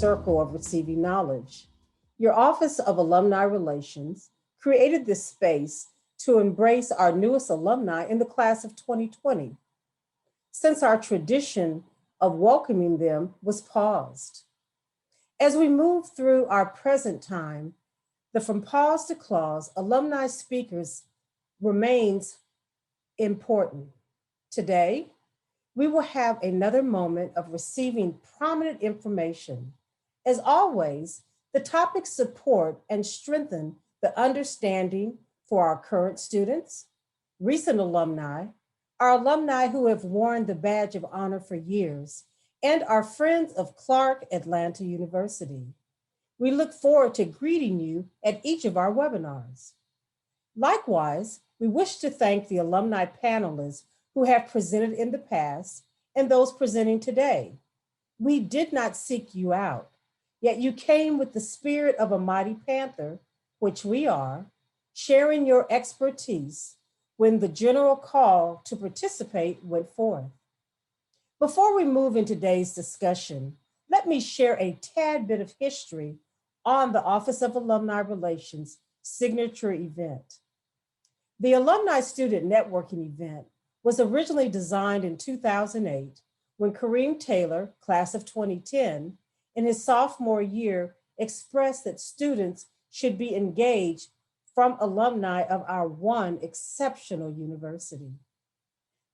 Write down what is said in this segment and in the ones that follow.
Circle of Receiving Knowledge. Your Office of Alumni Relations created this space to embrace our newest alumni in the class of 2020, since our tradition of welcoming them was paused. As we move through our present time, the From Pause to Clause alumni speakers remains important. Today, we will have another moment of receiving prominent information. As always, the topics support and strengthen the understanding for our current students, recent alumni, our alumni who have worn the badge of honor for years, and our friends of Clark Atlanta University. We look forward to greeting you at each of our webinars. Likewise, we wish to thank the alumni panelists who have presented in the past and those presenting today. We did not seek you out, yet you came with the spirit of a mighty panther, which we are, sharing your expertise when the general call to participate went forth. Before we move into today's discussion, let me share a tad bit of history on the Office of Alumni Relations signature event. The Alumni Student Networking event was originally designed in 2008 when Kareem Taylor, class of 2010, in his sophomore year expressed that students should be engaged from alumni of our one exceptional university.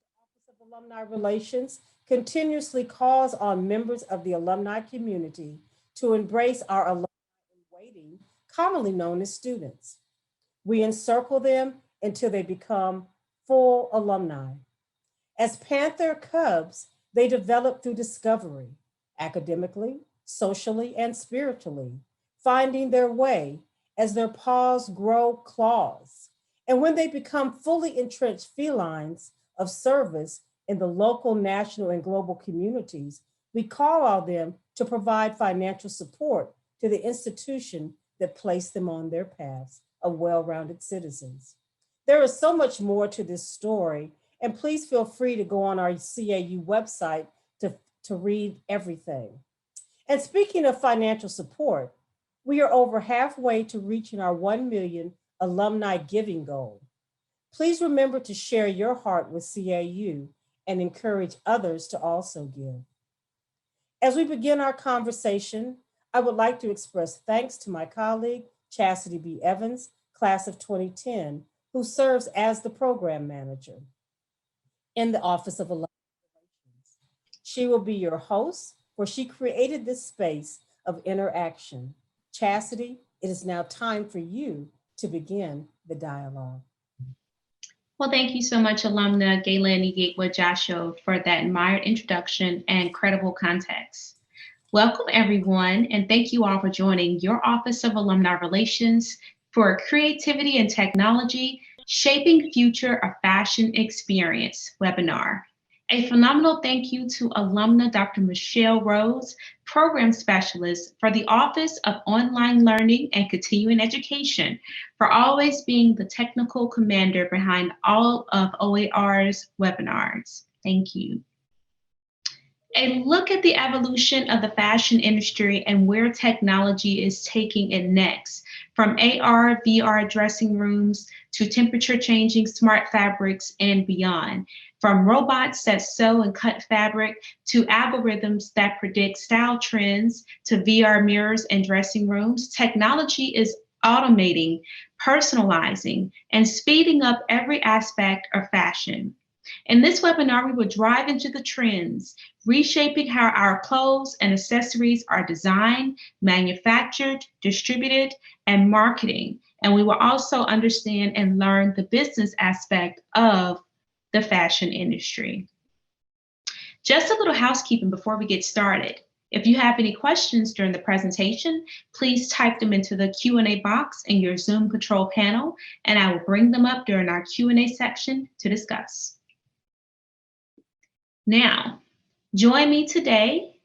The Office of Alumni Relations continuously calls on members of the alumni community to embrace our alumni in waiting, commonly known as students. We encircle them until they become full alumni. As Panther Cubs, they develop through discovery, academically, socially, and spiritually, finding their way as their paws grow claws. And when they become fully entrenched felines of service in the local, national, and global communities, we call on them to provide financial support to the institution that placed them on their paths of well-rounded citizens. There is so much more to this story, and please feel free to go on our CAU website to read everything. And speaking of financial support, we are over halfway to reaching our 1 million alumni giving goal. Please remember to share your heart with CAU and encourage others to also give. As we begin our conversation, I would like to express thanks to my colleague, Chastity B. Evans, class of 2010, who serves as the program manager in the Office of Alumni Relations. She will be your host, where she created this space of interaction. Chastity, it is now time for you to begin the dialogue. Well, thank you so much, alumna Gaylani Gatewood Joshua, for that admired introduction and credible context. Welcome, everyone, and thank you all for joining your Office of Alumni Relations for Creativity and Technology, Shaping Future of Fashion Experience webinar. A phenomenal thank you to alumna Dr. Michelle Rose, Program Specialist for the Office of Online Learning and Continuing Education, for always being the technical commander behind all of OAR's webinars. Thank you. A look at the evolution of the fashion industry and where technology is taking it next, from AR, VR dressing rooms to temperature changing smart fabrics and beyond. From robots that sew and cut fabric to algorithms that predict style trends to VR mirrors and dressing rooms, technology is automating, personalizing, and speeding up every aspect of fashion. In this webinar, we will dive into the trends, reshaping how our clothes and accessories are designed, manufactured, distributed, and marketing. And we will also understand and learn the business aspect of the fashion industry. Just a little housekeeping before we get started. If you have any questions during the presentation, please type them into the Q&A box in your Zoom control panel, and I will bring them up during our Q&A section to discuss. Now, join me today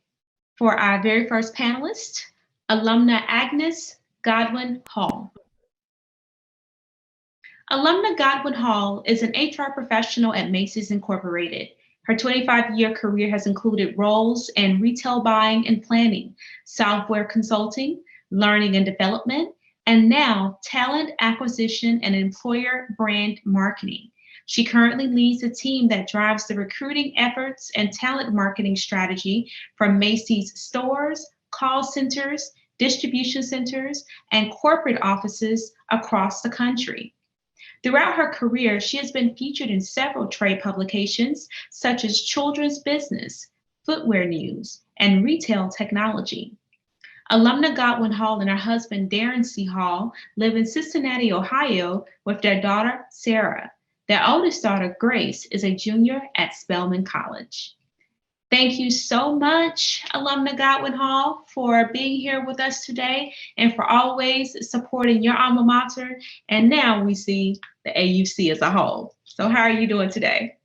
for our very first panelist, alumna Agnes Godwin Hall. Alumna Godwin Hall is an HR professional at Macy's Incorporated. Her 25-year career has included roles in retail buying and planning, software consulting, learning and development, and now talent acquisition and employer brand marketing. She currently leads a team that drives the recruiting efforts and talent marketing strategy for Macy's stores, call centers, distribution centers, and corporate offices across the country. Throughout her career, she has been featured in several trade publications such as Children's Business, Footwear News, and Retail Technology. Alumna Godwin Hall and her husband, Darren C. Hall, live in Cincinnati, Ohio, with their daughter, Sarah. Their oldest daughter, Grace, is a junior at Spelman College. Thank you so much, Alumna Godwin Hall, for being here with us today and for always supporting your alma mater. And now we see the AUC as a whole. So how are you doing today?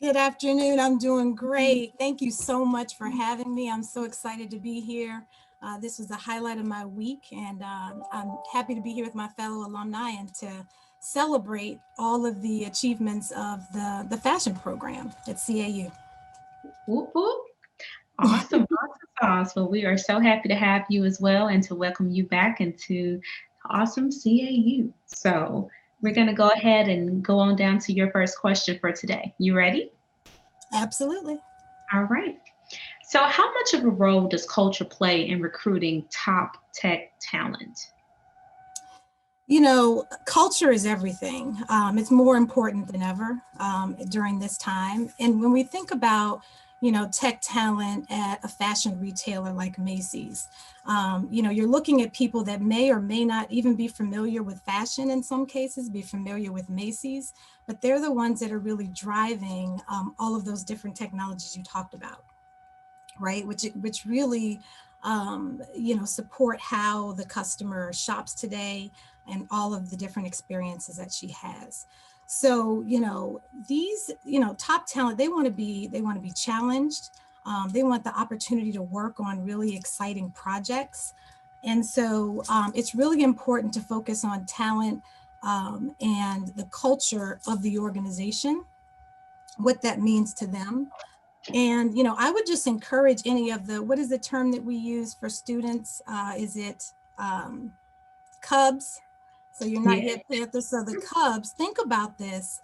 Good afternoon. I'm doing great. Thank you so much for having me. I'm so excited to be here. This was the highlight of my week, and I'm happy to be here with my fellow alumni and to celebrate all of the achievements of the fashion program at CAU. Whoop, whoop. Awesome, awesome. Well, we are so happy to have you as well and to welcome you back into awesome CAU. So we're going to go ahead and go on down to your first question for today. You ready? Absolutely. All right. So how much of a role does culture play in recruiting top tech talent? You know, culture is everything. It's more important than ever during this time. And when we think about, you know, tech talent at a fashion retailer like Macy's, you know, you're looking at people that may or may not even be familiar with fashion in some cases, be familiar with Macy's, but they're the ones that are really driving all of those different technologies you talked about, right? Which really, you know, support how the customer shops today and all of the different experiences that she has. So, you know, these, you know, top talent, they want to be challenged. They want the opportunity to work on really exciting projects. And so it's really important to focus on talent and the culture of the organization, what that means to them. And, you know, I would just encourage any of the, what is the term that we use for students? Is it Cubs? So you're not yet Panthers. So the Cubs, think about this.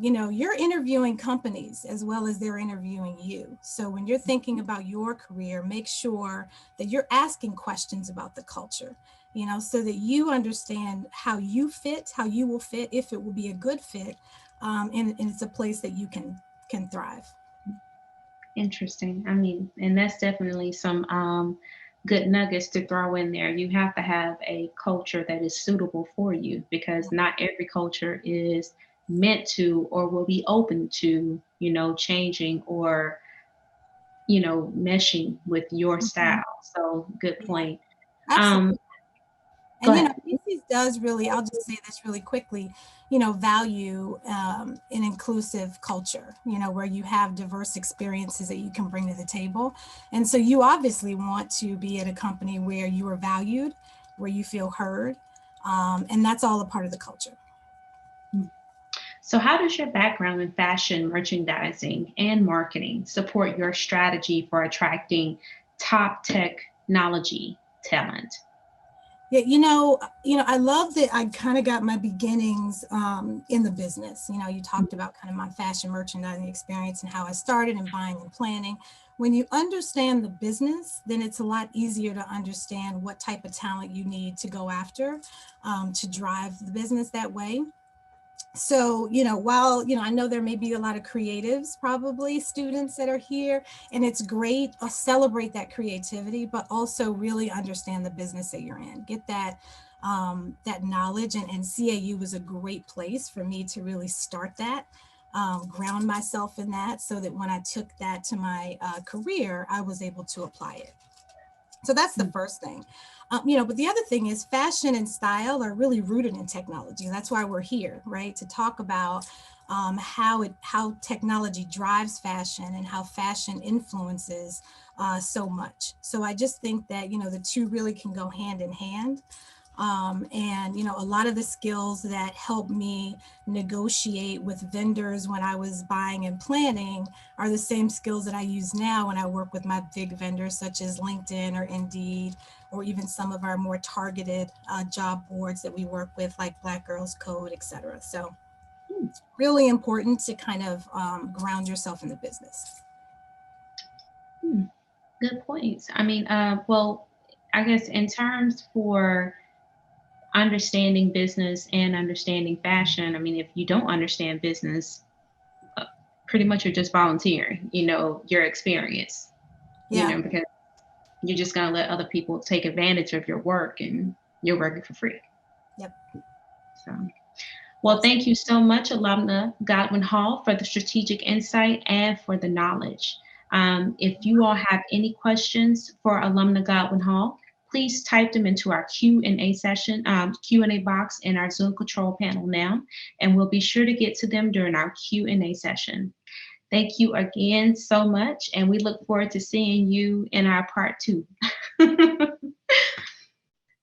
You know, you're interviewing companies as well as they're interviewing you. So when you're thinking about your career, make sure that you're asking questions about the culture, you know, so that you understand how you fit, how you will fit, if it will be a good fit, and it's a place that you can thrive. Interesting. I mean, and that's definitely some good nuggets to throw in there. You have to have a culture that is suitable for you because not every culture is meant to or will be open to, you know, changing or, you know, meshing with your style. So good point. Absolutely. Go And, you know, ahead. Macy's does really, I'll just say this really quickly, you know, value an inclusive culture, you know, where you have diverse experiences that you can bring to the table. And so you obviously want to be at a company where you are valued, where you feel heard, and that's all a part of the culture. So how does your background in fashion, merchandising, and marketing support your strategy for attracting top technology talent? Yeah, I love that I kind of got my beginnings in the business. You know, you talked about kind of my fashion merchandising experience and how I started in buying and planning. When you understand the business, then it's a lot easier to understand what type of talent you need to go after to drive the business that way. So, you know, while, you know, I know there may be a lot of creatives, probably students that are here, and it's great, celebrate that creativity, but also really understand the business that you're in, get that that knowledge, and CAU was a great place for me to really start that. ground myself in that so that when I took that to my career, I was able to apply it. So that's the first thing. But the other thing is fashion and style are really rooted in technology. That's why we're here, right? To talk about how technology drives fashion and how fashion influences so much. So I just think that, the two really can go hand in hand. A lot of the skills that helped me negotiate with vendors when I was buying and planning are the same skills that I use now when I work with my big vendors such as LinkedIn or Indeed, or even some of our more targeted job boards that we work with like Black Girls Code, et cetera. So it's really important to kind of ground yourself in the business. Good points. I mean, well, I guess in terms for understanding business and understanding fashion, I mean, if you don't understand business, pretty much you're just volunteering, your experience, because you're just going to let other people take advantage of your work and you're working for free. Yep. So, well, thank you so much, Alumna Godwin Hall, for the strategic insight and for the knowledge. If you all have any questions for Alumna Godwin Hall, please type them into our Q&A session, Q&A box in our Zoom control panel now, and we'll be sure to get to them during our Q&A session. Thank you again so much, and we look forward to seeing you in our part 2.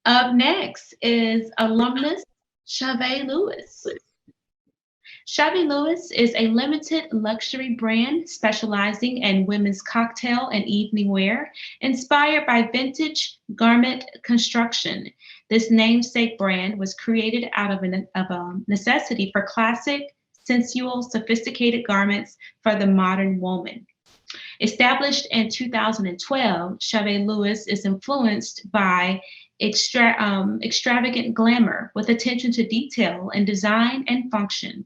Up next is alumnus Chavez Lewis. Chavez Lewis is a limited luxury brand specializing in women's cocktail and evening wear, inspired by vintage garment construction. This namesake brand was created out of a necessity for classic, sensual, sophisticated garments for the modern woman. Established in 2012, Chavez Lewis is influenced by extravagant glamour with attention to detail in design and function.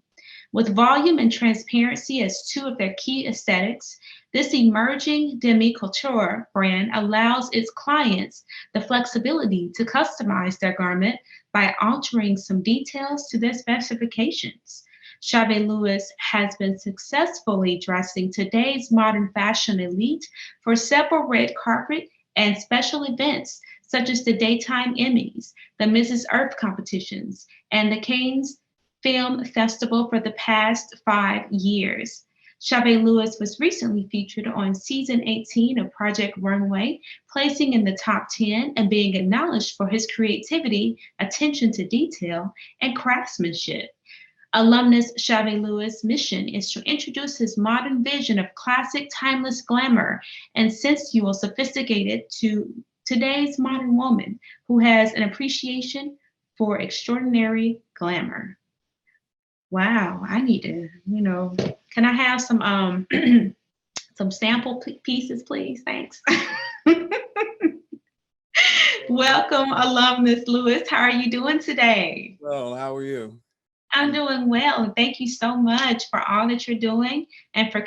With volume and transparency as two of their key aesthetics, this emerging demi-couture brand allows its clients the flexibility to customize their garment by altering some details to their specifications. Chavez Lewis has been successfully dressing today's modern fashion elite for several red carpet and special events such as the Daytime Emmys, the Mrs. Earth competitions, and the Cannes Film Festival for the past 5 years. Chavez Lewis was recently featured on season 18 of Project Runway, placing in the top 10 and being acknowledged for his creativity, attention to detail, and craftsmanship. Alumnus Chavez Lewis' mission is to introduce his modern vision of classic, timeless glamour and sensual, sophisticated to today's modern woman who has an appreciation for extraordinary glamour. Wow, I need to, can I have some some sample pieces, please? Thanks. Welcome, Alumnus Lewis. How are you doing today? Well, how are you? I'm doing well. Thank you so much for all that you're doing and for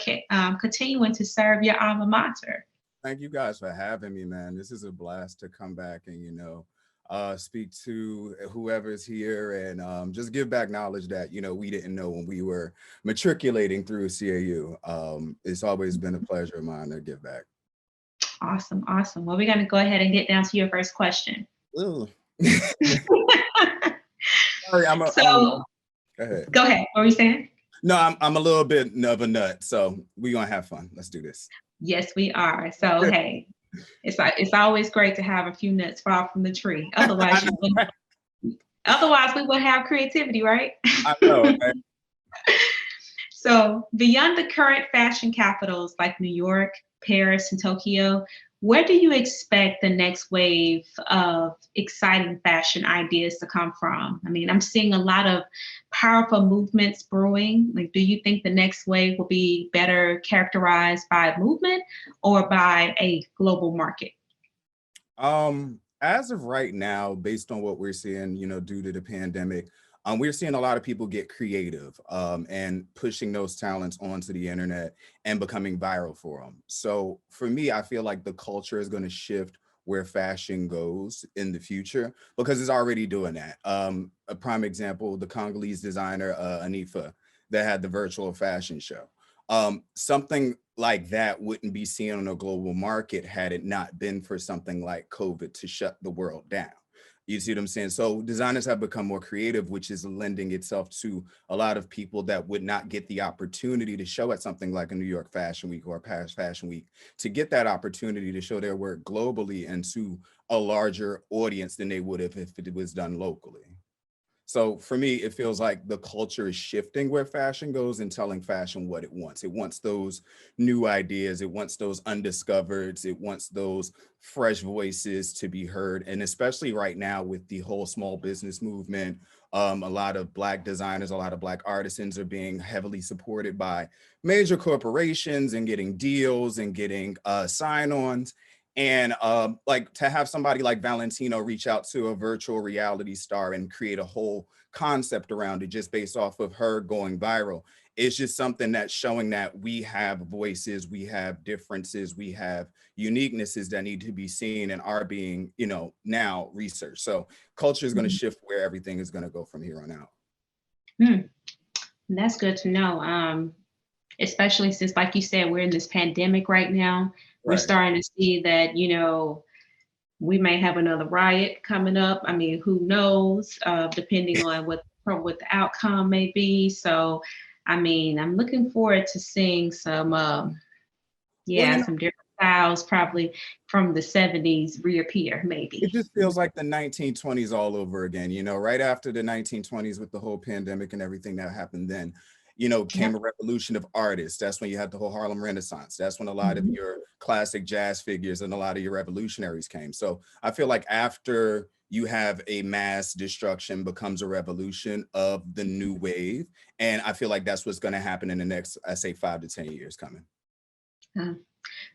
continuing to serve your alma mater. Thank you guys for having me, man. This is a blast to come back and, speak to whoever's here and just give back knowledge that, we didn't know when we were matriculating through CAU. It's always been a pleasure of mine to give back. Awesome. Awesome. Well, we're going to go ahead and get down to your first question. Ooh. Sorry, go ahead. Go ahead. What were you saying? No, I'm a little bit of a nut, so we're going to have fun. Let's do this. Yes, we are. So, hey, it's always great to have a few nuts fall from the tree. Otherwise, we would have creativity, right? I know, man. So, beyond the current fashion capitals like New York, Paris, and Tokyo, where do you expect the next wave of exciting fashion ideas to come from? I mean, I'm seeing a lot of powerful movements brewing. Like, do you think the next wave will be better characterized by movement or by a global market? As of right now, based on what we're seeing, due to the pandemic, we're seeing a lot of people get creative and pushing those talents onto the internet and becoming viral for them. So for me, I feel like the culture is going to shift where fashion goes in the future because it's already doing that. A prime example, the Congolese designer, Anifa, that had the virtual fashion show. Something like that wouldn't be seen on a global market had it not been for something like COVID to shut the world down. You see what I'm saying? So designers have become more creative, which is lending itself to a lot of people that would not get the opportunity to show at something like a New York Fashion Week or a Paris Fashion Week, to get that opportunity to show their work globally and to a larger audience than they would have if it was done locally. So for me, it feels like the culture is shifting where fashion goes and telling fashion what it wants. It wants those new ideas. It wants those undiscovereds. It wants those fresh voices to be heard. And especially right now with the whole small business movement, a lot of Black designers, a lot of Black artisans are being heavily supported by major corporations and getting deals and getting sign-ons. And like to have somebody like Valentino reach out to a virtual reality star and create a whole concept around it just based off of her going viral. It's just something that's showing that we have voices, we have differences, we have uniquenesses that need to be seen and are being, you know, now researched. So culture is going to shift where everything is going to go from here on out. That's good to know. Especially since, like you said, we're in this pandemic right now. We're starting to see that, you know, we may have another riot coming up. I mean, who knows, depending on what the outcome may be. So, I mean, I'm looking forward to seeing some, some different styles probably from the 70s reappear, maybe. It just feels like the 1920s all over again, you know, right after the 1920s with the whole pandemic and everything that happened then. You know, came a revolution of artists. That's when you had the whole Harlem Renaissance. That's when a lot of your classic jazz figures and a lot of your revolutionaries came. So I feel like after you have a mass destruction becomes a revolution of the new wave. And I feel like that's what's going to happen in the next, I say 5 to 10 years coming.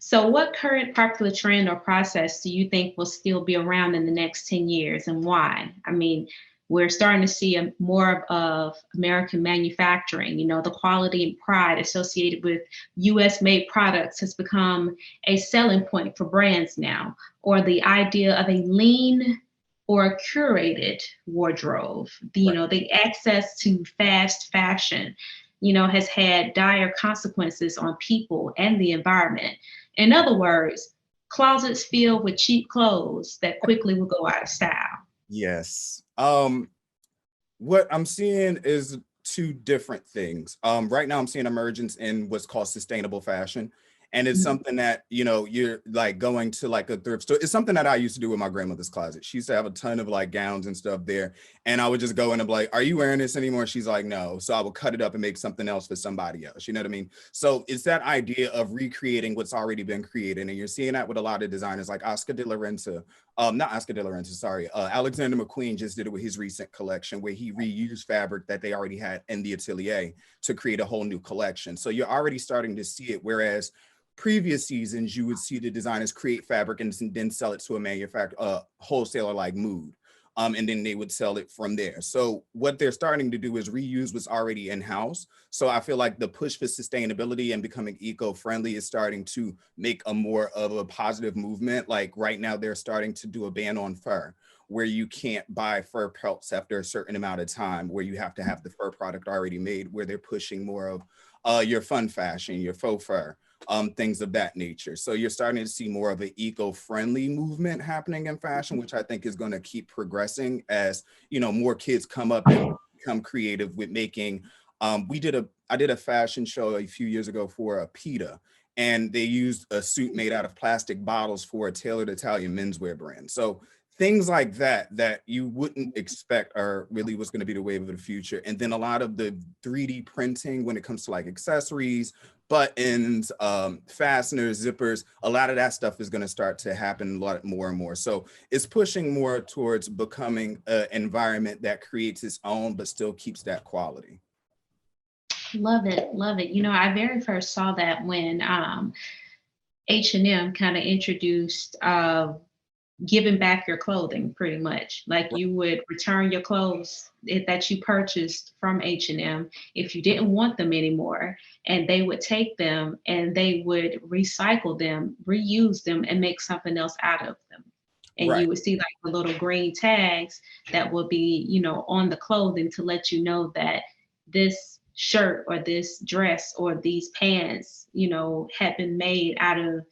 So what current popular trend or process do you think will still be around in the next 10 years and why? I mean, we're starting to see more of American manufacturing. You know, the quality and pride associated with US made products has become a selling point for brands now, or the idea of a lean or curated wardrobe. You know, the access to fast fashion, you know, has had dire consequences on people and the environment. In other words, closets filled with cheap clothes that quickly will go out of style. Yes. What I'm seeing is two different things. Right now I'm seeing emergence in what's called sustainable fashion. And it's something that, you know, you're like going to like a thrift store. It's something that I used to do with my grandmother's closet. She used to have a ton of like gowns and stuff there. And I would just go in and be like, are you wearing this anymore? She's like, no. So I would cut it up and make something else for somebody else. You know what I mean? So it's that idea of recreating what's already been created. And you're seeing that with a lot of designers like Oscar de la Renta, Alexander McQueen just did it with his recent collection where he reused fabric that they already had in the atelier to create a whole new collection. So you're already starting to see it. Whereas previous seasons, you would see the designers create fabric and then sell it to a manufacturer, wholesaler like Mood. And then they would sell it from there. So what they're starting to do is reuse what's already in-house. So I feel like the push for sustainability and becoming eco-friendly is starting to make a more of a positive movement. Like right now, they're starting to do a ban on fur, where you can't buy fur pelts after a certain amount of time, where you have to have the fur product already made, where they're pushing more of your fun fashion, your faux fur. Things of that nature. So you're starting to see more of an eco-friendly movement happening in fashion, which I think is going to keep progressing as, you know, more kids come up and become creative with making. I did a fashion show a few years ago for a PETA, and they used a suit made out of plastic bottles for a tailored Italian menswear brand. So things like that you wouldn't expect are really what's going to be the wave of the future. And then a lot of the 3D printing when it comes to like accessories, buttons, fasteners, zippers, a lot of that stuff is going to start to happen a lot more and more. So it's pushing more towards becoming an environment that creates its own, but still keeps that quality. Love it, love it. You know, I very first saw that when H&M kind of introduced giving back your clothing, pretty much. Like you would return your clothes that you purchased from H&M if you didn't want them anymore, and they would take them and they would recycle them, reuse them, and make something else out of them. And you would see like the little green tags that will be, you know, on the clothing to let you know that this shirt or this dress or these pants, you know, had been made out of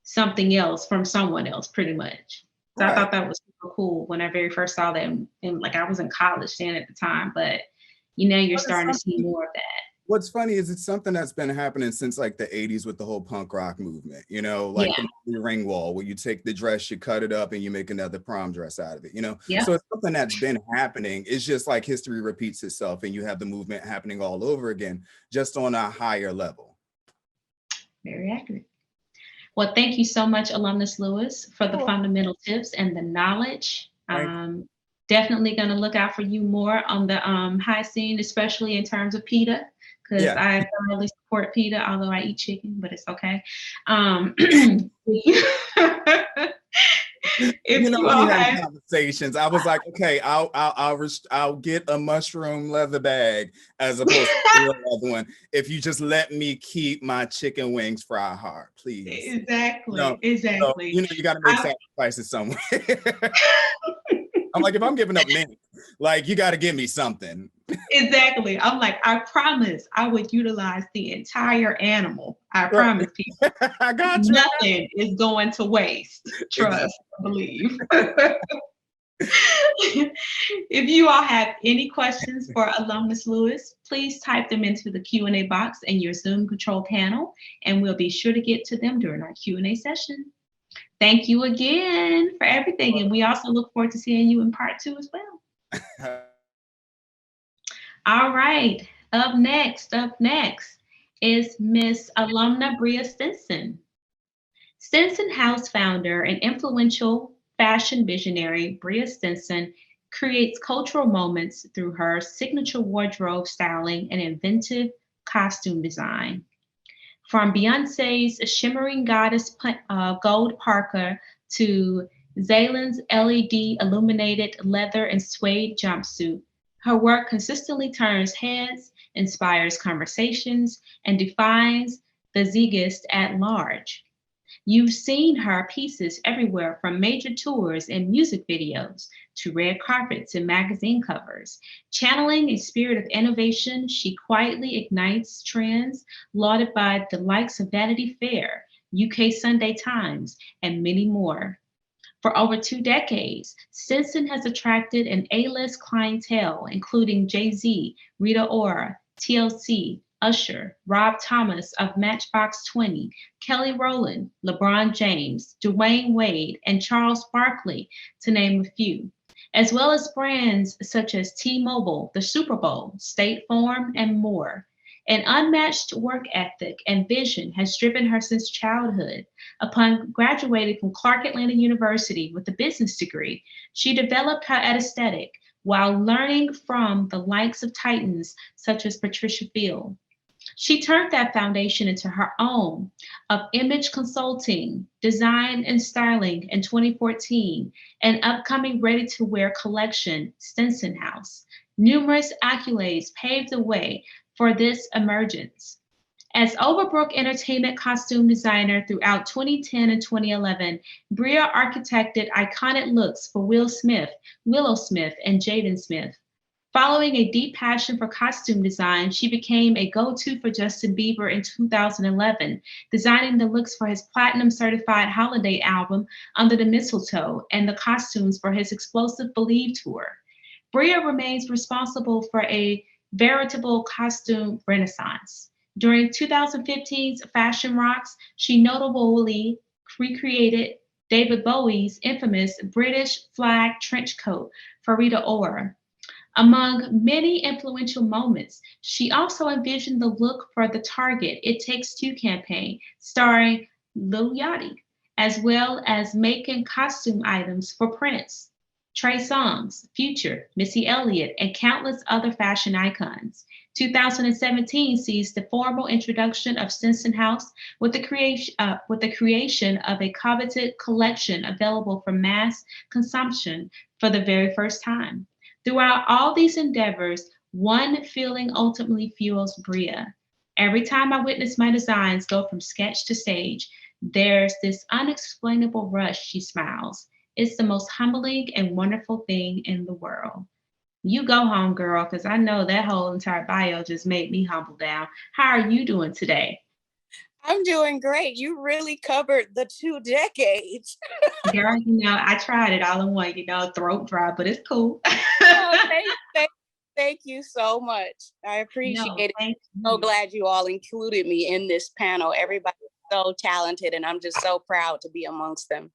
something else from someone else, pretty much. So I Right. thought that was super cool when I very first saw that. And like, I was in college then at the time, but you know, you're But it's starting to see something- more of that. What's funny is it's something that's been happening since like the 80s with the whole punk rock movement, you know, like the ring wall where you take the dress, you cut it up and you make another prom dress out of it, you know? Yeah. So it's something that's been happening. It's just like history repeats itself and you have the movement happening all over again, just on a higher level. Very accurate. Well, thank you so much, Alumnus Lewis, for the fundamental tips and the knowledge. Definitely going to look out for you more on the high scene, especially in terms of PETA, because I thoroughly support PETA, although I eat chicken, but it's okay. You know, we had conversations. I was like, okay, I'll get a mushroom leather bag as opposed to the other one if you just let me keep my chicken wings fry hard, please. Exactly. Exactly. So, you know, you got to make sacrifices somewhere. I'm like, if I'm giving up mint, like, you got to give me something. Exactly. I'm like, I promise I would utilize the entire animal. I promise people. I got you. Nothing is going to waste. Trust, believe. If you all have any questions for Alumnus Lewis, please type them into the Q&A box in your Zoom control panel, and we'll be sure to get to them during our Q&A session. Thank you again for everything, and we also look forward to seeing you in part 2 as well. All right, up next is Miss Alumna Bria Stinson. Stinson House founder and influential fashion visionary Bria Stinson creates cultural moments through her signature wardrobe styling and inventive costume design. From Beyonce's shimmering goddess gold parka to Zaylen's LED illuminated leather and suede jumpsuit, her work consistently turns heads, inspires conversations, and defines the zeitgeist at large. You've seen her pieces everywhere from major tours and music videos to red carpets and magazine covers. Channeling a spirit of innovation, she quietly ignites trends lauded by the likes of Vanity Fair, UK Sunday Times, and many more. For over 2 decades, Stinson has attracted an A-list clientele, including Jay-Z, Rita Ora, TLC, Usher, Rob Thomas of Matchbox 20, Kelly Rowland, LeBron James, Dwayne Wade, and Charles Barkley, to name a few, as well as brands such as T-Mobile, the Super Bowl, State Farm, and more. An unmatched work ethic and vision has driven her since childhood. Upon graduating from Clark Atlanta University with a business degree, she developed her aesthetic while learning from the likes of titans such as Patricia Field. She turned that foundation into her own of image consulting, design, and styling in 2014, an upcoming ready-to-wear collection, Stinson House. Numerous accolades paved the way for this emergence. As Overbrook Entertainment costume designer throughout 2010 and 2011, Bria architected iconic looks for Willow Smith, and Jaden Smith. Following a deep passion for costume design, she became a go-to for Justin Bieber in 2011, designing the looks for his platinum-certified holiday album, Under the Mistletoe, and the costumes for his explosive Believe tour. Bria remains responsible for a veritable costume renaissance. During 2015's Fashion Rocks, she notably recreated David Bowie's infamous British flag trench coat for Rita Ora. Among many influential moments, she also envisioned the look for the Target It Takes Two campaign, starring Lil Yachty, as well as making costume items for Prince, Trey Songz, Future, Missy Elliott, and countless other fashion icons. 2017 sees the formal introduction of Stinson House with the creation of a coveted collection available for mass consumption for the very first time. Throughout all these endeavors, one feeling ultimately fuels Bria. Every time I witness my designs go from sketch to stage, there's this unexplainable rush, she smiles. It's the most humbling and wonderful thing in the world. You go home, girl, because I know that whole entire bio just made me humble down. How are you doing today? I'm doing great. You really covered the 2 decades. Girl, I tried it all in one, throat dry, but it's cool. Oh, thank you so much. I appreciate No, it. thank So you. glad you all included me in this panel. Everybody's so talented, and I'm just so proud to be amongst them.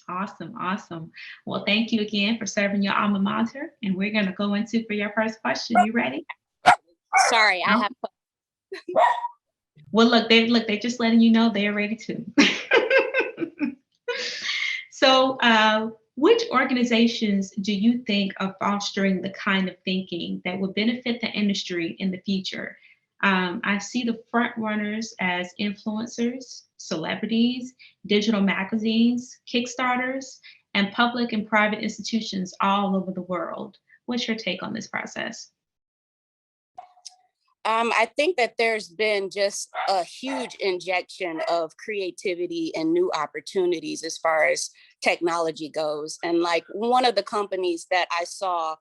Awesome, awesome. Well, thank you again for serving your alma mater, and we're going to go into for your first question. You ready? Sorry, I have. Well, they're just letting you know they're ready too. So, which organizations do you think are fostering the kind of thinking that would benefit the industry in the future? I see the front runners as influencers, celebrities, digital magazines, Kickstarters, and public and private institutions all over the world. What's your take on this process? I think that there's been just a huge injection of creativity and new opportunities as far as technology goes. And like one of the companies that I saw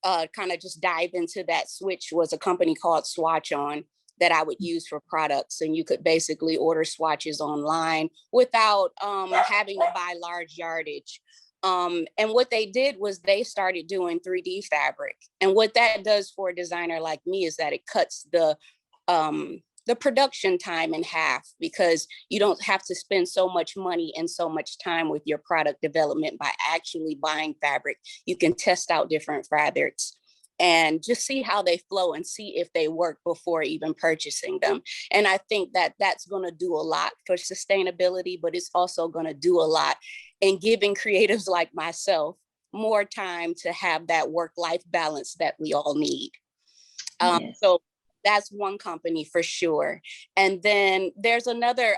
kind of just dive into that switch was a company called Swatch On that I would use for products. And you could basically order swatches online without having to buy large yardage. And what they did was they started doing 3D fabric. And what that does for a designer like me is that it cuts the production time in half, because you don't have to spend so much money and so much time with your product development by actually buying fabric. You can test out different fabrics and just see how they flow and see if they work before even purchasing them. And I think that that's going to do a lot for sustainability, but it's also going to do a lot in giving creatives like myself more time to have that work-life balance that we all need. Yes. So that's one company for sure. And then there's another,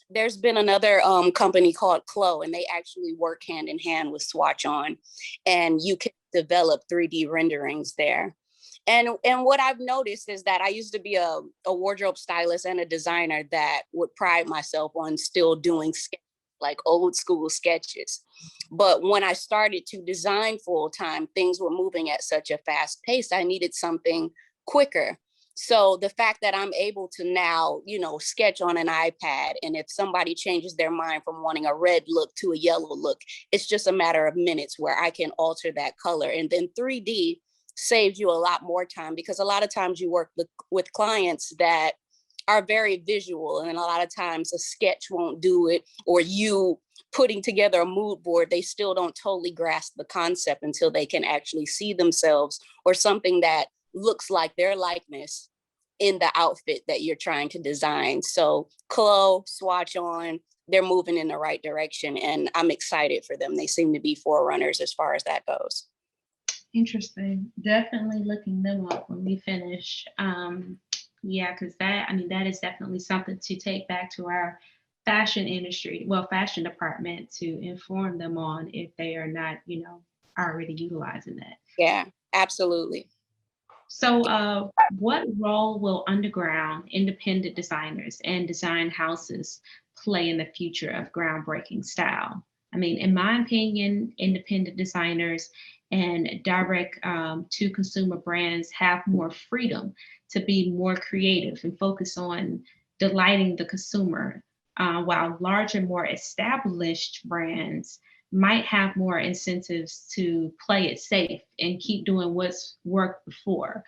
there's been another company called CAU, and they actually work hand in hand with Swatch On, and you can develop 3D renderings there. And what I've noticed is that I used to be a wardrobe stylist and a designer that would pride myself on still doing sketches, like old school sketches. But when I started to design full time, things were moving at such a fast pace. I needed something quicker. So the fact that I'm able to now, sketch on an iPad, and if somebody changes their mind from wanting a red look to a yellow look, it's just a matter of minutes where I can alter that color. And then 3D saves you a lot more time, because a lot of times you work with clients that are very visual, and a lot of times a sketch won't do it, or you putting together a mood board, they still don't totally grasp the concept until they can actually see themselves or something that looks like their likeness in the outfit that you're trying to design. So CAU, Swatch On, they're moving in the right direction, and I'm excited for them. They seem to be forerunners as far as that goes. Interesting. Definitely looking them up when we finish. Yeah, because that is definitely something to take back to our fashion industry, fashion department, to inform them on if they are not, already utilizing that. Yeah, absolutely. So what role will underground independent designers and design houses play in the future of groundbreaking style? I mean, in my opinion, independent designers and direct to consumer brands have more freedom to be more creative and focus on delighting the consumer, while larger, more established brands might have more incentives to play it safe and keep doing what's worked before.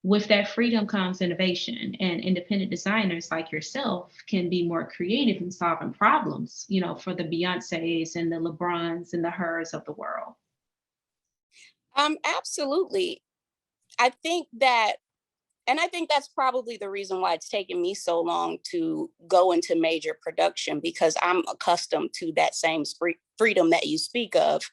With that freedom comes innovation, and independent designers like yourself can be more creative in solving problems, for the Beyoncés and the LeBrons and the Hers of the world. Absolutely. I think that's probably the reason why it's taken me so long to go into major production, because I'm accustomed to that same freedom that you speak of.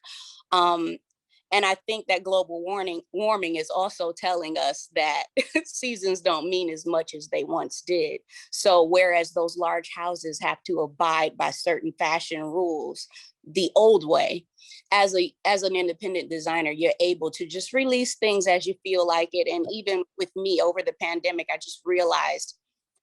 And I think that global warming is also telling us that seasons don't mean as much as they once did. So whereas those large houses have to abide by certain fashion rules the old way, as an independent designer, you're able to just release things as you feel like it. And even with me over the pandemic, I just realized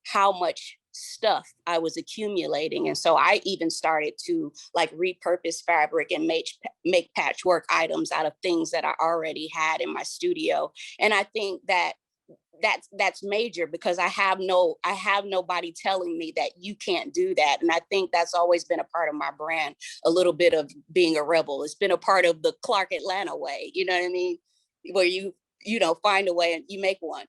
how much stuff I was accumulating. And so I even started to like repurpose fabric and make patchwork items out of things that I already had in my studio. And I think that's major, because I have nobody telling me that you can't do that. And I think that's always been a part of my brand, a little bit of being a rebel. It's been a part of the Clark Atlanta way, you know what I mean? Where you find a way and you make one.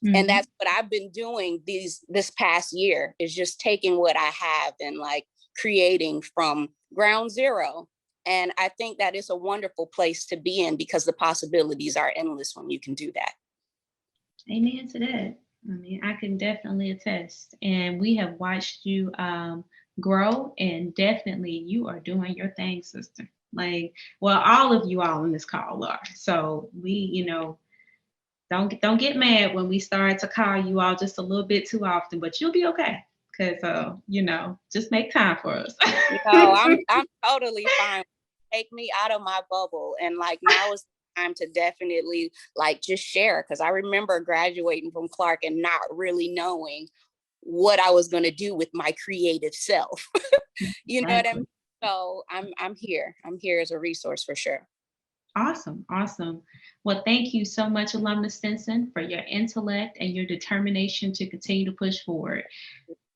Mm-hmm. And that's what I've been doing this past year, is just taking what I have and like creating from ground zero. And I think that is a wonderful place to be in, because the possibilities are endless when you can do that. Amen to that. I mean, I can definitely attest. And we have watched you grow, and definitely you are doing your thing, sister. Like, well, all of you all in this call are. So we, don't get mad when we start to call you all just a little bit too often, but you'll be okay. Because, just make time for us. I'm totally fine. Take me out of my bubble. And like, now is time to definitely like just share, because I remember graduating from Clark and not really knowing what I was going to do with my creative self. You know what I mean? So I'm here as a resource for sure. Awesome. Well, thank you so much, Alumna Stinson, for your intellect and your determination to continue to push forward.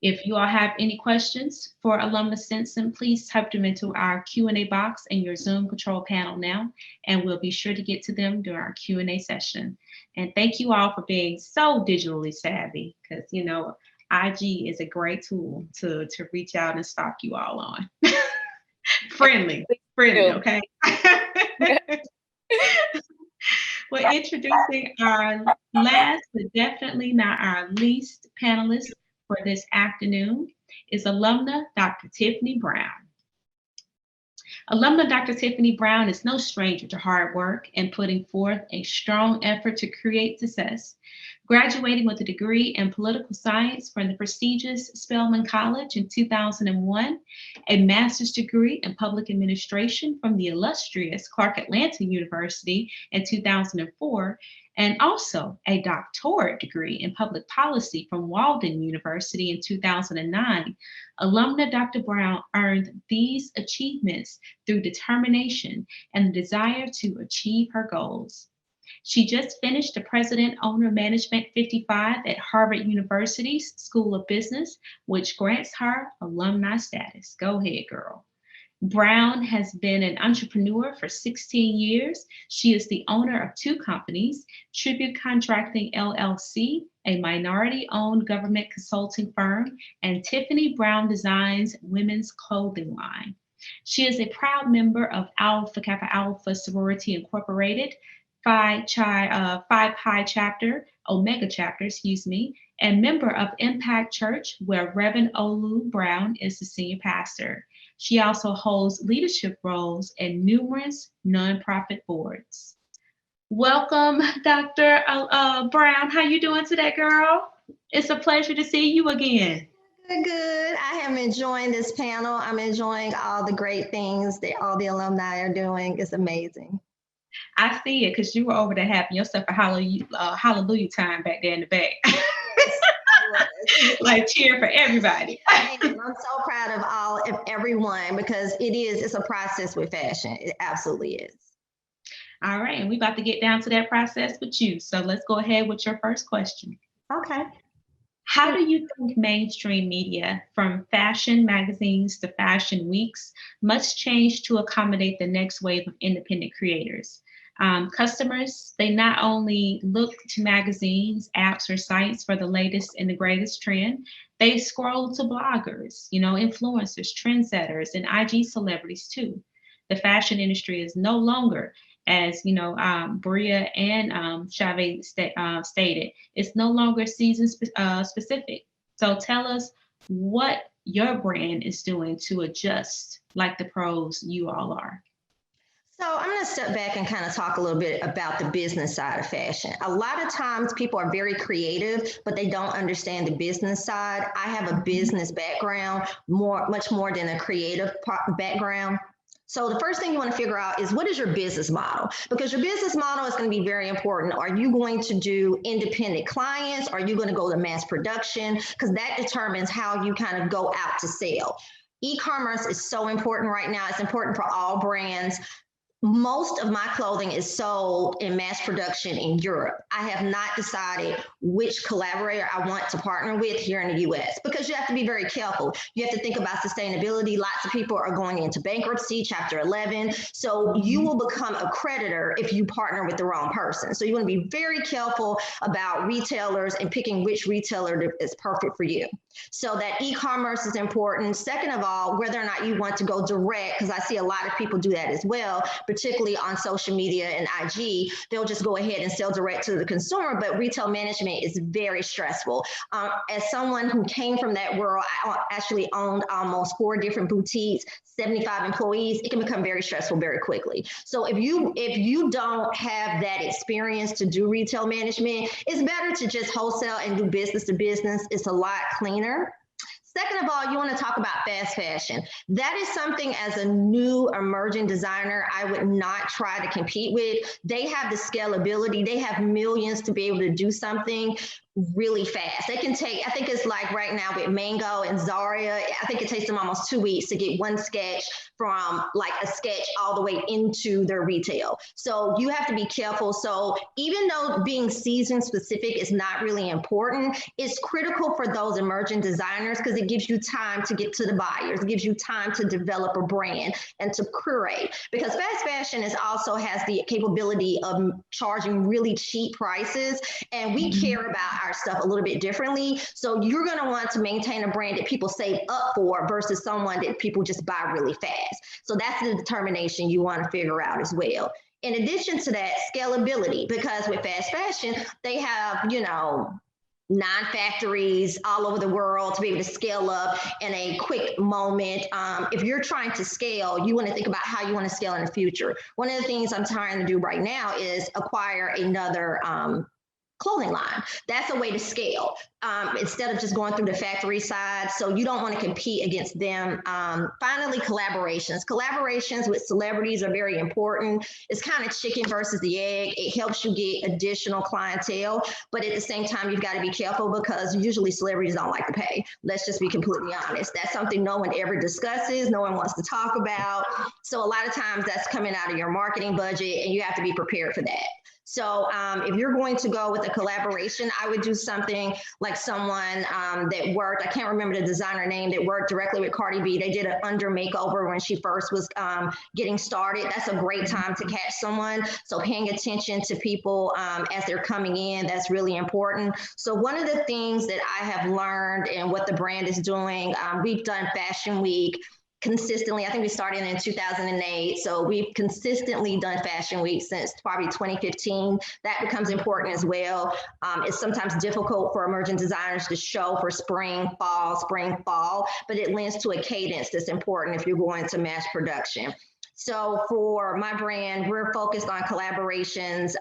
If you all have any questions for Alumna Stinson, please type them into our Q&A box in your Zoom control panel now, and we'll be sure to get to them during our Q&A session. And thank you all for being so digitally savvy, because, IG is a great tool to reach out and stalk you all on. friendly, okay? Well, introducing our last, but definitely not our least panelist for this afternoon is alumna Dr. Tiffany Brown. Alumna Dr. Tiffany Brown is no stranger to hard work and putting forth a strong effort to create success. Graduating with a degree in political science from the prestigious Spelman College in 2001, a master's degree in public administration from the illustrious Clark Atlanta University in 2004, and also a doctorate degree in public policy from Walden University in 2009. Alumna Dr. Brown earned these achievements through determination and the desire to achieve her goals. She just finished the President Owner Management 55 at Harvard University's School of Business, which grants her alumni status. Go ahead, girl. Brown has been an entrepreneur for 16 years. She is the owner of two companies, Tribute Contracting LLC, a minority-owned government consulting firm, and Tiffany Brown Designs women's clothing line. She is a proud member of Alpha Kappa Alpha Sorority Incorporated, Phi Pi Chapter, Omega Chapter, and member of Impact Church, where Reverend Olu Brown is the senior pastor. She also holds leadership roles in numerous nonprofit boards. Welcome, Dr. Brown. How you doing today, girl? It's a pleasure to see you again. Good. I am enjoying this panel. I'm enjoying all the great things that all the alumni are doing. It's amazing. I see it, because you were over there having yourself a hallelujah time back there in the back. Like cheer for everybody. I'm so proud of everyone, because it's a process with fashion. It absolutely is. All right, and we're about to get down to that process with you. So let's go ahead with your first question. Okay. How do you think mainstream media, from fashion magazines to fashion weeks, must change to accommodate the next wave of independent creators? Customers, they not only look to magazines, apps, or sites for the latest and the greatest trend, they scroll to bloggers, influencers, trendsetters, and IG celebrities too. The fashion industry is no longer, as Bria and Chavez stated, it's no longer season specific. So tell us what your brand is doing to adjust like the pros you all are. So I'm going to step back and kind of talk a little bit about the business side of fashion. A lot of times people are very creative, but they don't understand the business side. I have a business background, much more than a creative background. So the first thing you want to figure out is, what is your business model? Because your business model is going to be very important. Are you going to do independent clients? Are you going to go to mass production? Because that determines how you kind of go out to sell. E-commerce is so important right now. It's important for all brands. Most of my clothing is sold in mass production in Europe. I have not decided which collaborator I want to partner with here in the US, because you have to be very careful. You have to think about sustainability. Lots of people are going into bankruptcy, Chapter 11. So you will become a creditor if you partner with the wrong person. So you want to be very careful about retailers and picking which retailer is perfect for you. So that e-commerce is important. Second of all, whether or not you want to go direct, because I see a lot of people do that as well, particularly on social media and IG, they'll just go ahead and sell direct to the consumer, but retail management is very stressful. As someone who came from that world, I actually owned almost 4 different boutiques, 75 employees. It can become very stressful very quickly. So if you don't have that experience to do retail management, it's better to just wholesale and do business to business. It's a lot cleaner. Second of all, you want to talk about fast fashion. That is something, as a new emerging designer, I would not try to compete with. They have the scalability. They have millions to be able to do something really fast. They can take, I think it's like right now with Mango and Zaria, I think it takes them almost 2 weeks to get one sketch from like a sketch all the way into their retail. So you have to be careful. So even though being season specific is not really important, it's critical for those emerging designers because it gives you time to get to the buyers. It gives you time to develop a brand and to curate, because fast fashion also has the capability of charging really cheap prices, and we care about our stuff a little bit differently. So you're going to want to maintain a brand that people save up for versus someone that people just buy really fast. So that's the determination you want to figure out as well. In addition to that, scalability, because with fast fashion, they have, 9 factories all over the world to be able to scale up in a quick moment. If you're trying to scale, you want to think about how you want to scale in the future. One of the things I'm trying to do right now is acquire another clothing line. That's a way to scale instead of just going through the factory side. So you don't want to compete against them. Finally, collaborations. Collaborations with celebrities are very important. It's kind of chicken versus the egg. It helps you get additional clientele, but at the same time, you've got to be careful because usually celebrities don't like to pay. Let's just be completely honest. That's something no one ever discusses. No one wants to talk about. So a lot of times that's coming out of your marketing budget, and you have to be prepared for that. So if you're going to go with a collaboration, I would do something like someone that worked, I can't remember the designer name, that worked directly with Cardi B. They did an under makeover when she first was getting started. That's a great time to catch someone. So paying attention to people as they're coming in, that's really important. So one of the things that I have learned and what the brand is doing, we've done Fashion Week consistently. I think we started in 2008. So we've consistently done Fashion Week since probably 2015. That becomes important as well. It's sometimes difficult for emerging designers to show for spring, fall, but it lends to a cadence that's important if you're going to mass production. So for my brand, we're focused on collaborations,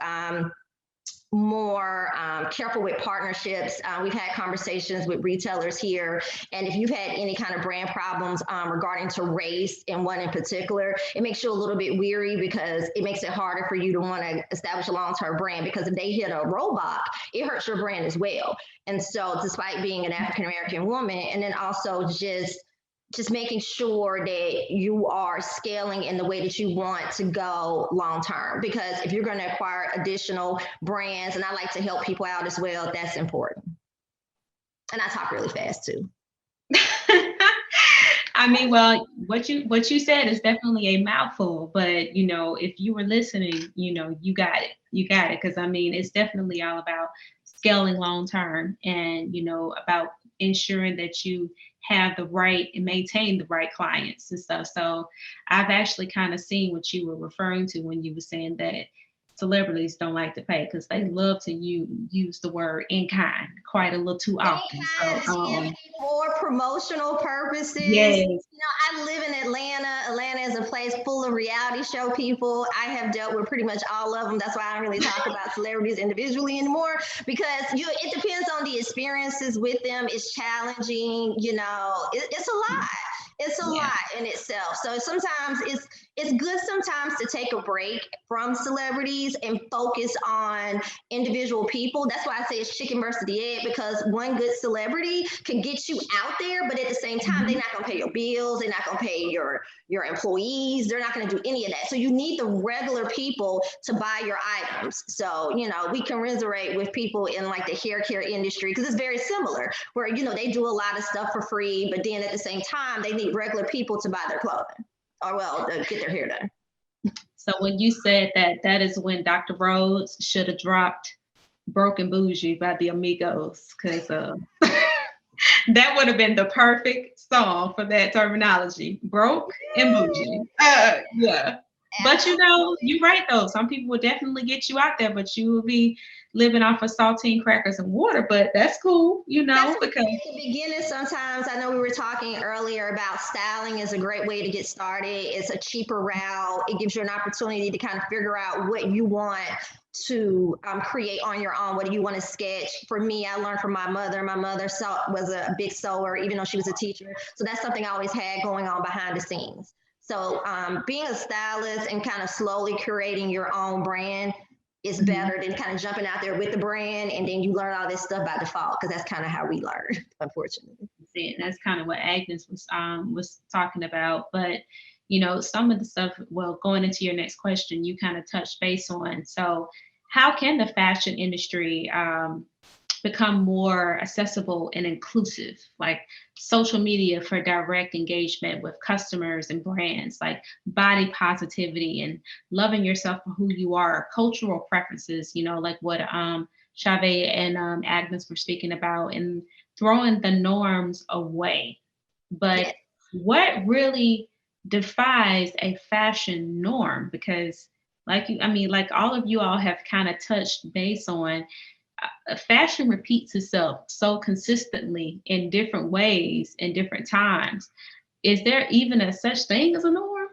more careful with partnerships. We've had conversations with retailers here, and if you've had any kind of brand problems regarding to race and one in particular, it makes you a little bit weary because it makes it harder for you to want to establish a long-term brand, because if they hit a roadblock, it hurts your brand as well. And so despite being an African-American woman, and then also just making sure that you are scaling in the way that you want to go long term, because if you're going to acquire additional brands, and I like to help people out as well, that's important. And I talk really fast too. I mean, well, what you said is definitely a mouthful, but if you were listening, you got it. Because I mean, it's definitely all about scaling long term, and about ensuring that you have the right and maintain the right clients and stuff. So I've actually kind of seen what you were referring to when you were saying that celebrities don't like to pay, because they love to use the word in kind quite a little too often. So, for promotional purposes. Yes. I live in Atlanta. Atlanta is a place full of reality show people. I have dealt with pretty much all of them. That's why I don't really talk about celebrities individually anymore, because it depends on the experiences with them. It's challenging, it's a lot. It's a lot in itself. So sometimes it's good sometimes to take a break from celebrities and focus on individual people. That's why I say it's chicken versus the egg, because one good celebrity can get you out there, but at the same time, they're not gonna pay your bills, they're not gonna pay your employees, they're not gonna do any of that. So you need the regular people to buy your items. So, you know, we can resonate with people in like the hair care industry, because it's very similar, where, you know, they do a lot of stuff for free, but then at the same time, they need regular people to buy their clothing, or well, get their hair done. So when you said that, that is when Dr. Rhodes should have dropped Broken Bougie by the Amigos, because that would have been the perfect song for that terminology. Broke and bougie. Yeah. But you know, you're right though. Some people will definitely get you out there, but you will be living off of saltine crackers and water. But that's cool, you know, because at the beginning, sometimes I know we were talking earlier about styling is a great way to get started. It's a cheaper route. It gives you an opportunity to kind of figure out what you want to create on your own. What do you want to sketch? For me, I learned from my mother. My mother was a big sewer, even though she was a teacher. So that's something I always had going on behind the scenes. So being a stylist and kind of slowly curating your own brand is better than kind of jumping out there with the brand and then you learn all this stuff by default, because that's kind of how we learn, unfortunately. that's kind of what Agnes was talking about. But you know, some of the stuff, well, going into your next question, you kind of touched base on. So how can the fashion industry become more accessible and inclusive, like social media for direct engagement with customers and brands, like body positivity and loving yourself for who you are, cultural preferences, you know, like what Chave and Agnes were speaking about, and throwing the norms away. But what really defies a fashion norm? Because like you, I mean, like all of you all have kind of touched base on, fashion repeats itself so consistently in different ways in different times. Is there even a such thing as a norm?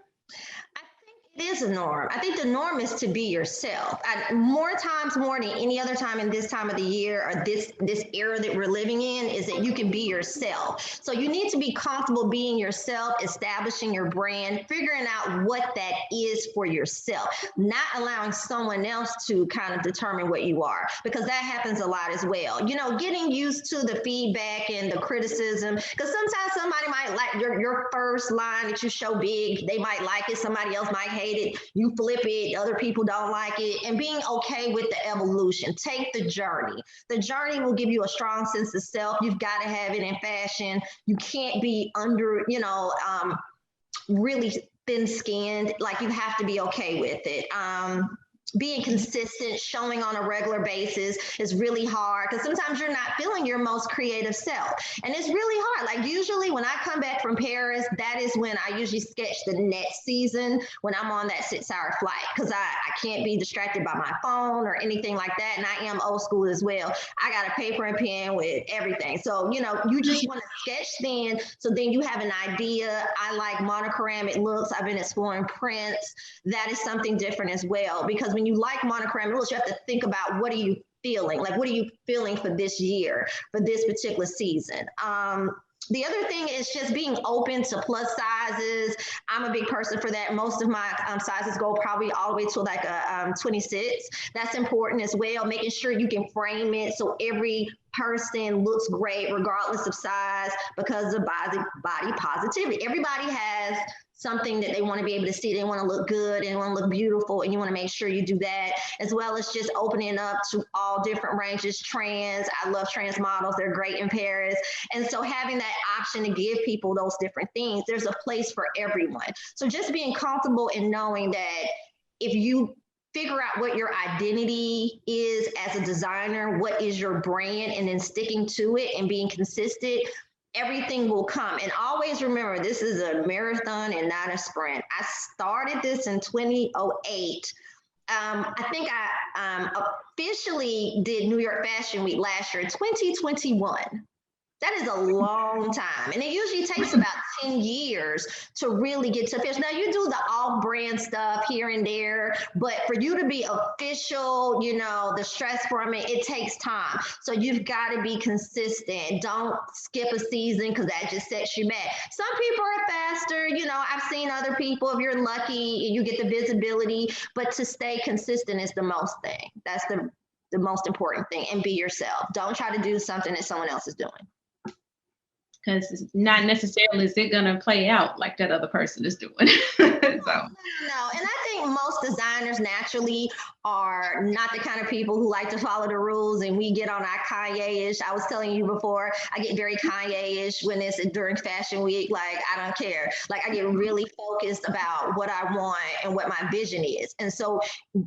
It is a norm. I think the norm is to be yourself. More times, more than any other time in this time of the year or this era that we're living in, is that you can be yourself. So you need to be comfortable being yourself, establishing your brand, figuring out what that is for yourself, not allowing someone else to kind of determine what you are, because that happens a lot as well. You know, getting used to the feedback and the criticism, because sometimes somebody might like your first line that you show big, they might like it, somebody else might hate it, you flip it, other people don't like it, and being okay with the evolution. Take the journey. The journey will give you a strong sense of self. You've got to have it in fashion. You can't be under, you know, really thin-skinned. Like, you have to be okay with it. Being consistent, showing on a regular basis is really hard, because sometimes you're not feeling your most creative self. And it's really hard. Like, usually when I come back from Paris, that is when I usually sketch the next season, when I'm on that 6-hour flight, because I can't be distracted by my phone or anything like that. And I am old school as well. I got a paper and pen with everything. So, you know, you just want to sketch then, so then you have an idea. I like monochromatic looks. I've been exploring prints. That is something different as well, because when you like monochromatic looks, you have to think about, what are you feeling? Like, what are you feeling for this year, for this particular season? The other thing is just being open to plus sizes. I'm a big person for that. Most of my sizes go probably all the way to like a 26. That's important as well, making sure you can frame it so every person looks great regardless of size, because of body positivity. Everybody has something that they want to be able to see. They want to look good and want to look beautiful, and you want to make sure you do that, as well as just opening up to all different ranges. Trans, I love trans models. They're great in Paris. And so having that option to give people those different things, there's a place for everyone. So just being comfortable in knowing that if you figure out what your identity is as a designer, what is your brand, and then sticking to it and being consistent, everything will come. And always remember, this is a marathon and not a sprint. I started this in 2008. I think I officially did New York Fashion Week last year, 2021. That is a long time. And it usually takes about 10 years to really get to fish. Now you do the off-brand stuff here and there, but for you to be official, you know, the stress from it, it takes time. So you've got to be consistent. Don't skip a season because that just sets you back. Some people are faster. You know, I've seen other people, if you're lucky, you get the visibility, but to stay consistent is the most thing. That's the most important thing, and be yourself. Don't try to do something that someone else is doing. Because it's not necessarily is it gonna play out like that other person is doing. No, and I think most designers naturally are not the kind of people who like to follow the rules, and we get on our Kanye-ish. I was telling you before, I get very Kanye-ish when it's during fashion week. Like, I don't care. Like, I get really focused about what I want and what my vision is. And so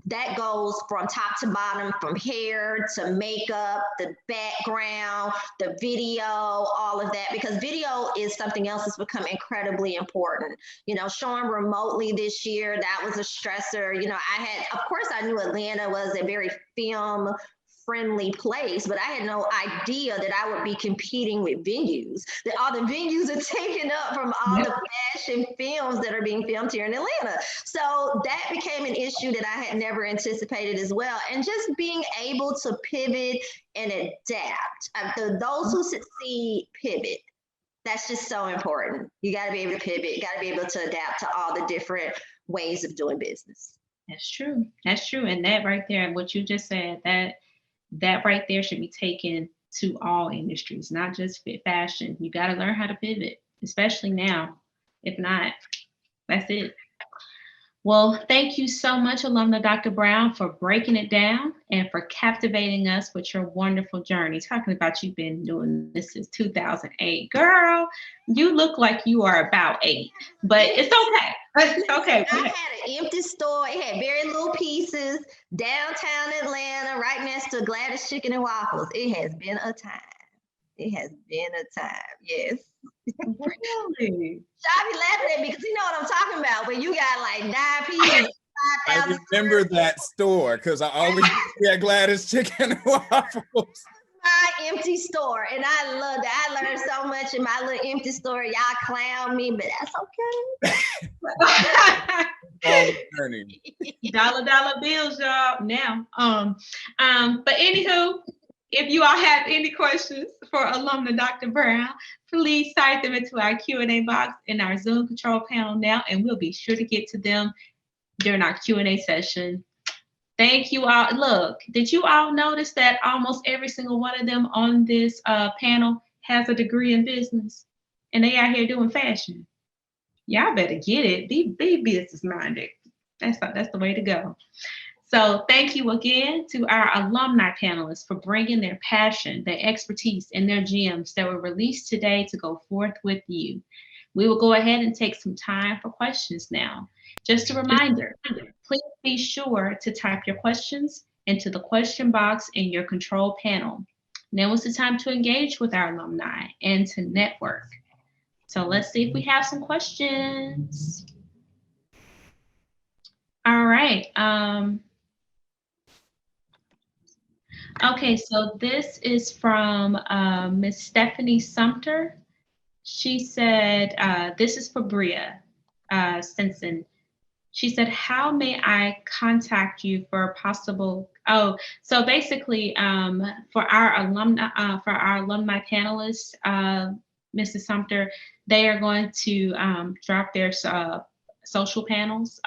that goes from top to bottom, from hair to makeup, the background, the video, all of that, because video is something else that's become incredibly important. You know, showing remotely this year, that was a stressor. You know, of course I knew Atlanta was a very film friendly place, but I had no idea that I would be competing with venues, that all the venues are taken up from all the fashion films that are being filmed here in Atlanta. So that became an issue that I had never anticipated as well. And just being able to pivot and adapt. Those who succeed pivot. That's just so important. You got to be able to pivot. You got to be able to adapt to all the different ways of doing business. That's true. That's true. And that right there, what you just said, that right there should be taken to all industries, not just fashion. You got to learn how to pivot, especially now. If not, that's it. Well, thank you so much, alumna Dr. Brown, for breaking it down and for captivating us with your wonderful journey. Talking about you've been doing this since 2008. Girl, you look like you are about 8, but it's okay. It's okay. I had an empty store. It had very little pieces downtown Atlanta, right next to Gladys Chicken and Waffles. It has been a time. It has been a time. Yes. Really? Y'all be laughing at me because you know what I'm talking about. When you got like 9 pieces. I remember that store because I always had Gladys Chicken and Waffles. My empty store, and I loved it. I learned so much in my little empty store. Y'all clown me, but that's okay. Dollar bills, y'all. Now, but anywho, if you all have any questions for alumna Dr. Brown, please type them into our Q&A box in our Zoom control panel now, and we'll be sure to get to them during our Q&A session. Thank you all. Look, did you all notice that almost every single one of them on this panel has a degree in business, and they out here doing fashion? Y'all better get it. Be business minded. That's the way to go. So thank you again to our alumni panelists for bringing their passion, their expertise, and their gems that were released today to go forth with you. We will go ahead and take some time for questions now. Just a reminder, please be sure to type your questions into the question box in your control panel. Now is the time to engage with our alumni and to network. So let's see if we have some questions. All right. Okay, so this is from Miss Stephanie Sumter. She said, this is for Bria Stinson. She said, how may I contact you for a possible, so basically for our alumni panelists, Mrs. Sumter, they are going to drop their social panels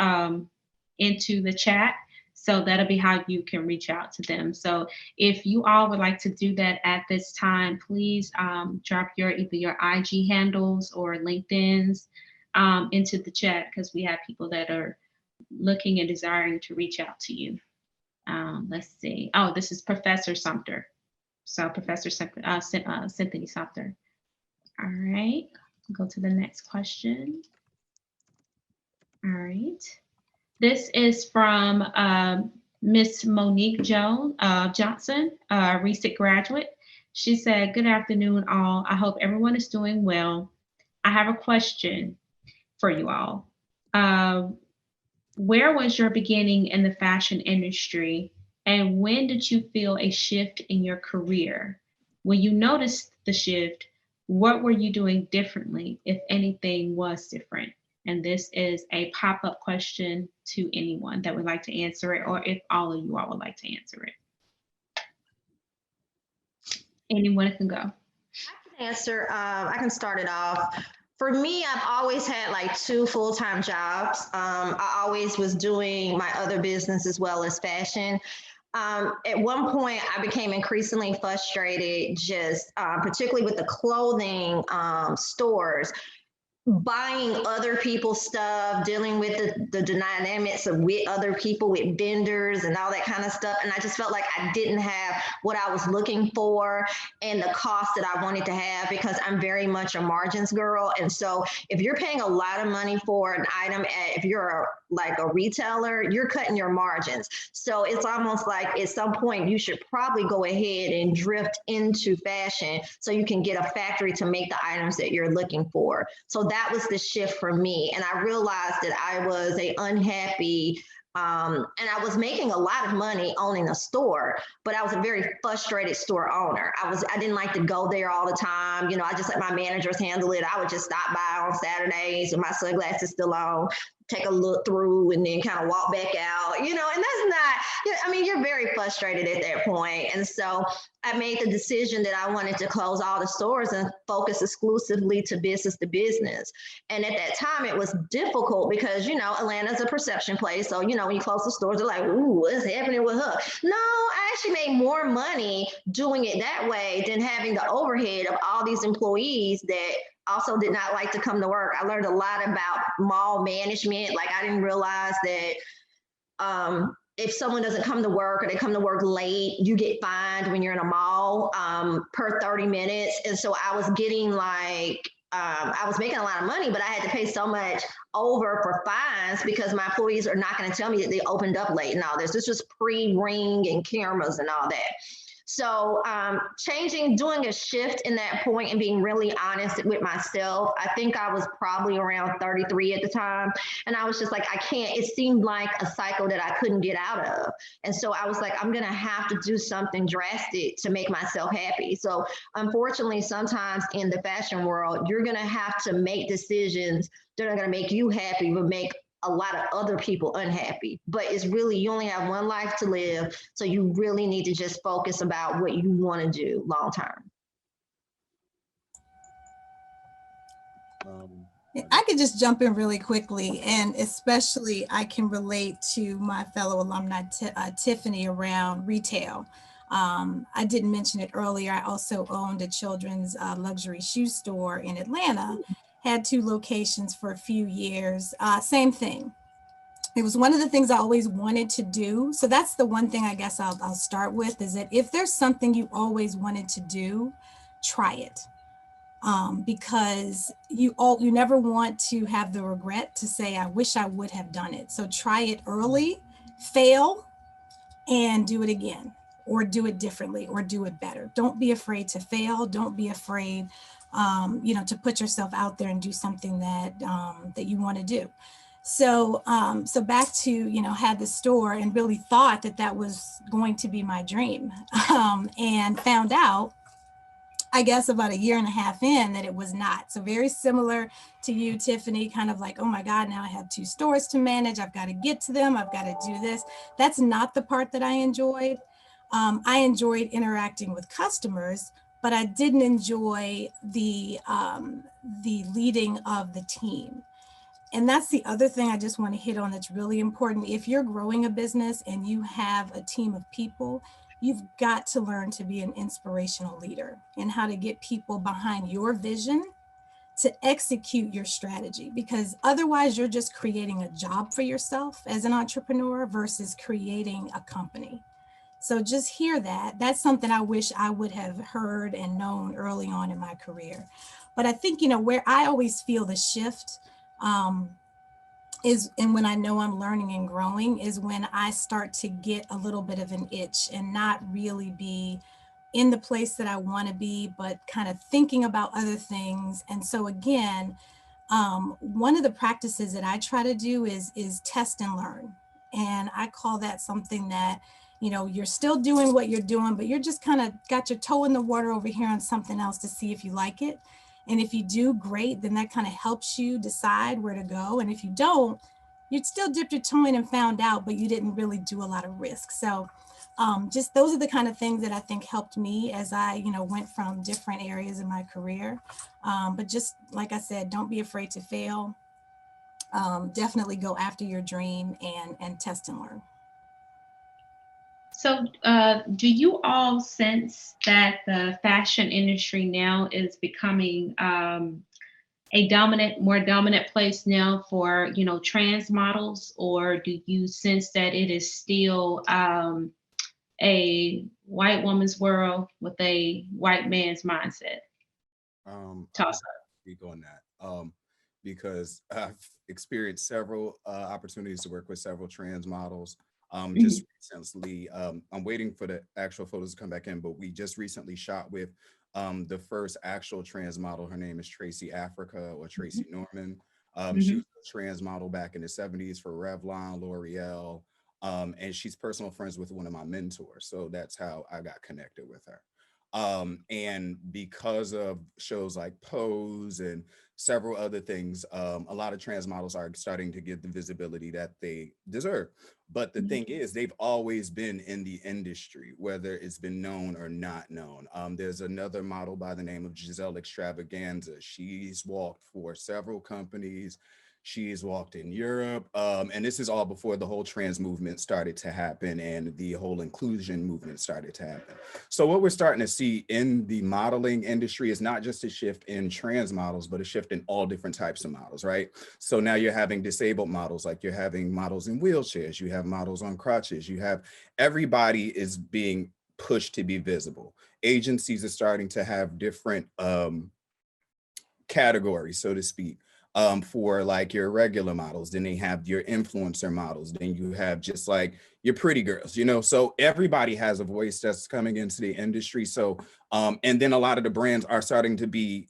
into the chat. So that'll be how you can reach out to them. So if you all would like to do that at this time, please drop either your IG handles or LinkedIn's into the chat, because we have people that are looking and desiring to reach out to you. Let's see. Oh, this is Professor Sumter. So Professor Cynthia Sumter. All right, go to the next question. All right. This is from Miss Monique Johnson, a recent graduate. She said, good afternoon, all. I hope everyone is doing well. I have a question for you all. Where was your beginning in the fashion industry, and when did you feel a shift in your career? When you noticed the shift, What were you doing differently, if anything was different? And this is a pop-up question to anyone that would like to answer it, or if all of you all would like to answer it. Anyone can go. I can answer. I can start it off. For me, I've always had like 2 full-time jobs. I always was doing my other business as well as fashion. At one point, I became increasingly frustrated, just particularly with the clothing stores, buying other people's stuff, dealing with the dynamics of with other people, with vendors and all that kind of stuff. And I just felt like I didn't have what I was looking for and the cost that I wanted to have, because I'm very much a margins girl. And so if you're paying a lot of money for an item, if you're like a retailer, you're cutting your margins. So it's almost like at some point you should probably go ahead and drift into fashion so you can get a factory to make the items that you're looking for. So that was the shift for me. And I realized that I was a unhappy, and I was making a lot of money owning a store, but I was a very frustrated store owner. I didn't like to go there all the time. You know, I just let my managers handle it. I would just stop by on Saturdays with my sunglasses still on, take a look through, and then kind of walk back out, you know, and that's not, I mean, you're very frustrated at that point. And so I made the decision that I wanted to close all the stores and focus exclusively to business. And at that time, it was difficult because, you know, Atlanta's a perception place. So, you know, when you close the stores, they're like, ooh, what's happening with her? No, I actually made more money doing it that way than having the overhead of all these employees that also did not like to come to work. I learned a lot about mall management. Like, I didn't realize that if someone doesn't come to work or they come to work late, you get fined when you're in a mall per 30 minutes. And so I was getting like, I was making a lot of money, but I had to pay so much over for fines because my employees are not going to tell me that they opened up late and all this. This was pre-ring and cameras and all that. So doing a shift in that point and being really honest with myself. I think I was probably around 33 at the time. And I was just like, I can't, it seemed like a cycle that I couldn't get out of. And so I was like, I'm going to have to do something drastic to make myself happy. So unfortunately, sometimes in the fashion world, you're going to have to make decisions that are going to make you happy, but make a lot of other people unhappy. But it's really, you only have one life to live. So you really need to just focus about what you want to do long term. I could just jump in really quickly, and especially I can relate to my fellow alumni, Tiffany, around retail. I didn't mention it earlier. I also owned a children's luxury shoe store in Atlanta, had 2 locations for a few years. Same thing. It was one of the things I always wanted to do. So that's the one thing I guess I'll start with, is that if there's something you always wanted to do, try it. Because you never want to have the regret to say, I wish I would have done it. So try it early, fail, and do it again, or do it differently, or do it better. Don't be afraid to fail. Don't be afraid, to put yourself out there and do something that that you want to do. So back to, had the store and really thought that was going to be my dream, and found out, I guess about 1.5 years in, that it was not. So very similar to you, Tiffany, kind of like, oh my God, now I have 2 stores to manage. I've got to get to them. I've got to do this. That's not the part that I enjoyed. I enjoyed interacting with customers, but I didn't enjoy the leading of the team. And that's the other thing I just want to hit on that's really important. If you're growing a business and you have a team of people, you've got to learn to be an inspirational leader and how to get people behind your vision to execute your strategy, because otherwise you're just creating a job for yourself as an entrepreneur versus creating a company. So just hear that. That's something I wish I would have heard and known early on in my career. But I think, where I always feel the shift is, and when I know I'm learning and growing, is when I start to get a little bit of an itch and not really be in the place that I want to be, but kind of thinking about other things. And so again, one of the practices that I try to do is test and learn. And I call that something that, you're still doing what you're doing, but you're just kind of got your toe in the water over here on something else to see if you like it. And if you do, great, then that kind of helps you decide where to go. And if you don't, you'd still dipped your toe in and found out, but you didn't really do a lot of risk. So just those are the kind of things that I think helped me as I, went from different areas in my career. But just like I said, don't be afraid to fail. Definitely go after your dream and test and learn. So do you all sense that the fashion industry now is becoming a more dominant place now for, trans models, or do you sense that it is still a white woman's world with a white man's mindset? I'll speak on that because I've experienced several opportunities to work with several trans models. Just recently, I'm waiting for the actual photos to come back in, but we just recently shot with the first actual trans model. Her name is Tracy Africa, or Tracy Norman. She was a trans model back in the 70s for Revlon, L'Oreal, and she's personal friends with one of my mentors. So that's how I got connected with her. And because of shows like Pose and several other things, a lot of trans models are starting to get the visibility that they deserve. But the thing is, they've always been in the industry, whether it's been known or not known. There's another model by the name of Giselle Extravaganza. She's walked for several companies. She's walked in Europe. And this is all before the whole trans movement started to happen and the whole inclusion movement started to happen. So what we're starting to see in the modeling industry is not just a shift in trans models, but a shift in all different types of models, right? So now you're having disabled models, like you're having models in wheelchairs, you have models on crutches, you have everybody is being pushed to be visible. Agencies are starting to have different categories, so to speak. For like your regular models, then they have your influencer models, then you have just like your pretty girls, so everybody has a voice that's coming into the industry. So and then a lot of the brands are starting to be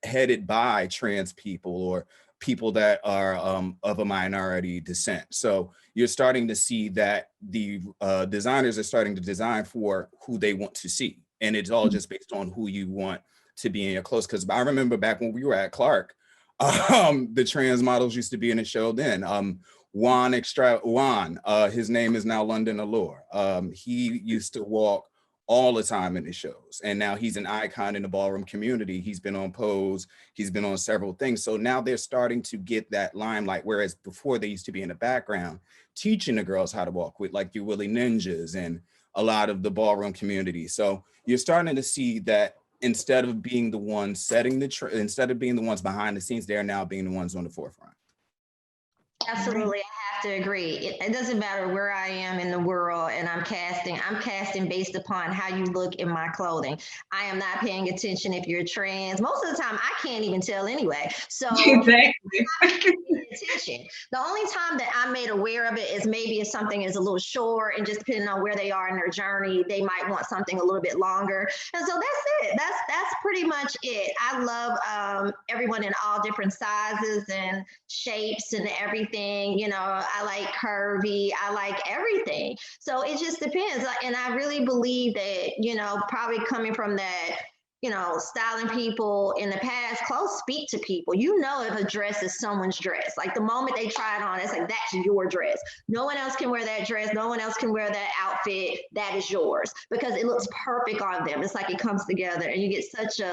headed by trans people or people that are of a minority descent. So you're starting to see that the designers are starting to design for who they want to see, and it's all just based on who you want to be in your clothes. Because I remember back when we were at Clark, the trans models used to be in the show then. Juan, his name is now London Allure. He used to walk all the time in the shows, and now he's an icon in the ballroom community. He's been on Pose, he's been on several things. So now they're starting to get that limelight, whereas before they used to be in the background teaching the girls how to walk with like your Willie Ninjas and a lot of the ballroom community. So you're starting to see that instead of being the ones setting instead of being the ones behind the scenes, they're now being the ones on the forefront. Absolutely, I have to agree. It doesn't matter where I am in the world, and I'm casting based upon how you look in my clothing. I am not paying attention if you're trans. Most of the time, I can't even tell anyway. So Exactly. attention. The only time that I'm made aware of it is maybe if something is a little short, and just depending on where they are in their journey, they might want something a little bit longer. And so that's it. That's pretty much it. I love everyone in all different sizes and shapes and everything. I like curvy. I like everything. So it just depends. And I really believe that, probably coming from that, styling people in the past, clothes speak to people. If a dress is someone's dress, like the moment they try it on, it's like, that's your dress. No one else can wear that dress. No one else can wear that outfit. That is yours because it looks perfect on them. It's like it comes together and you get such a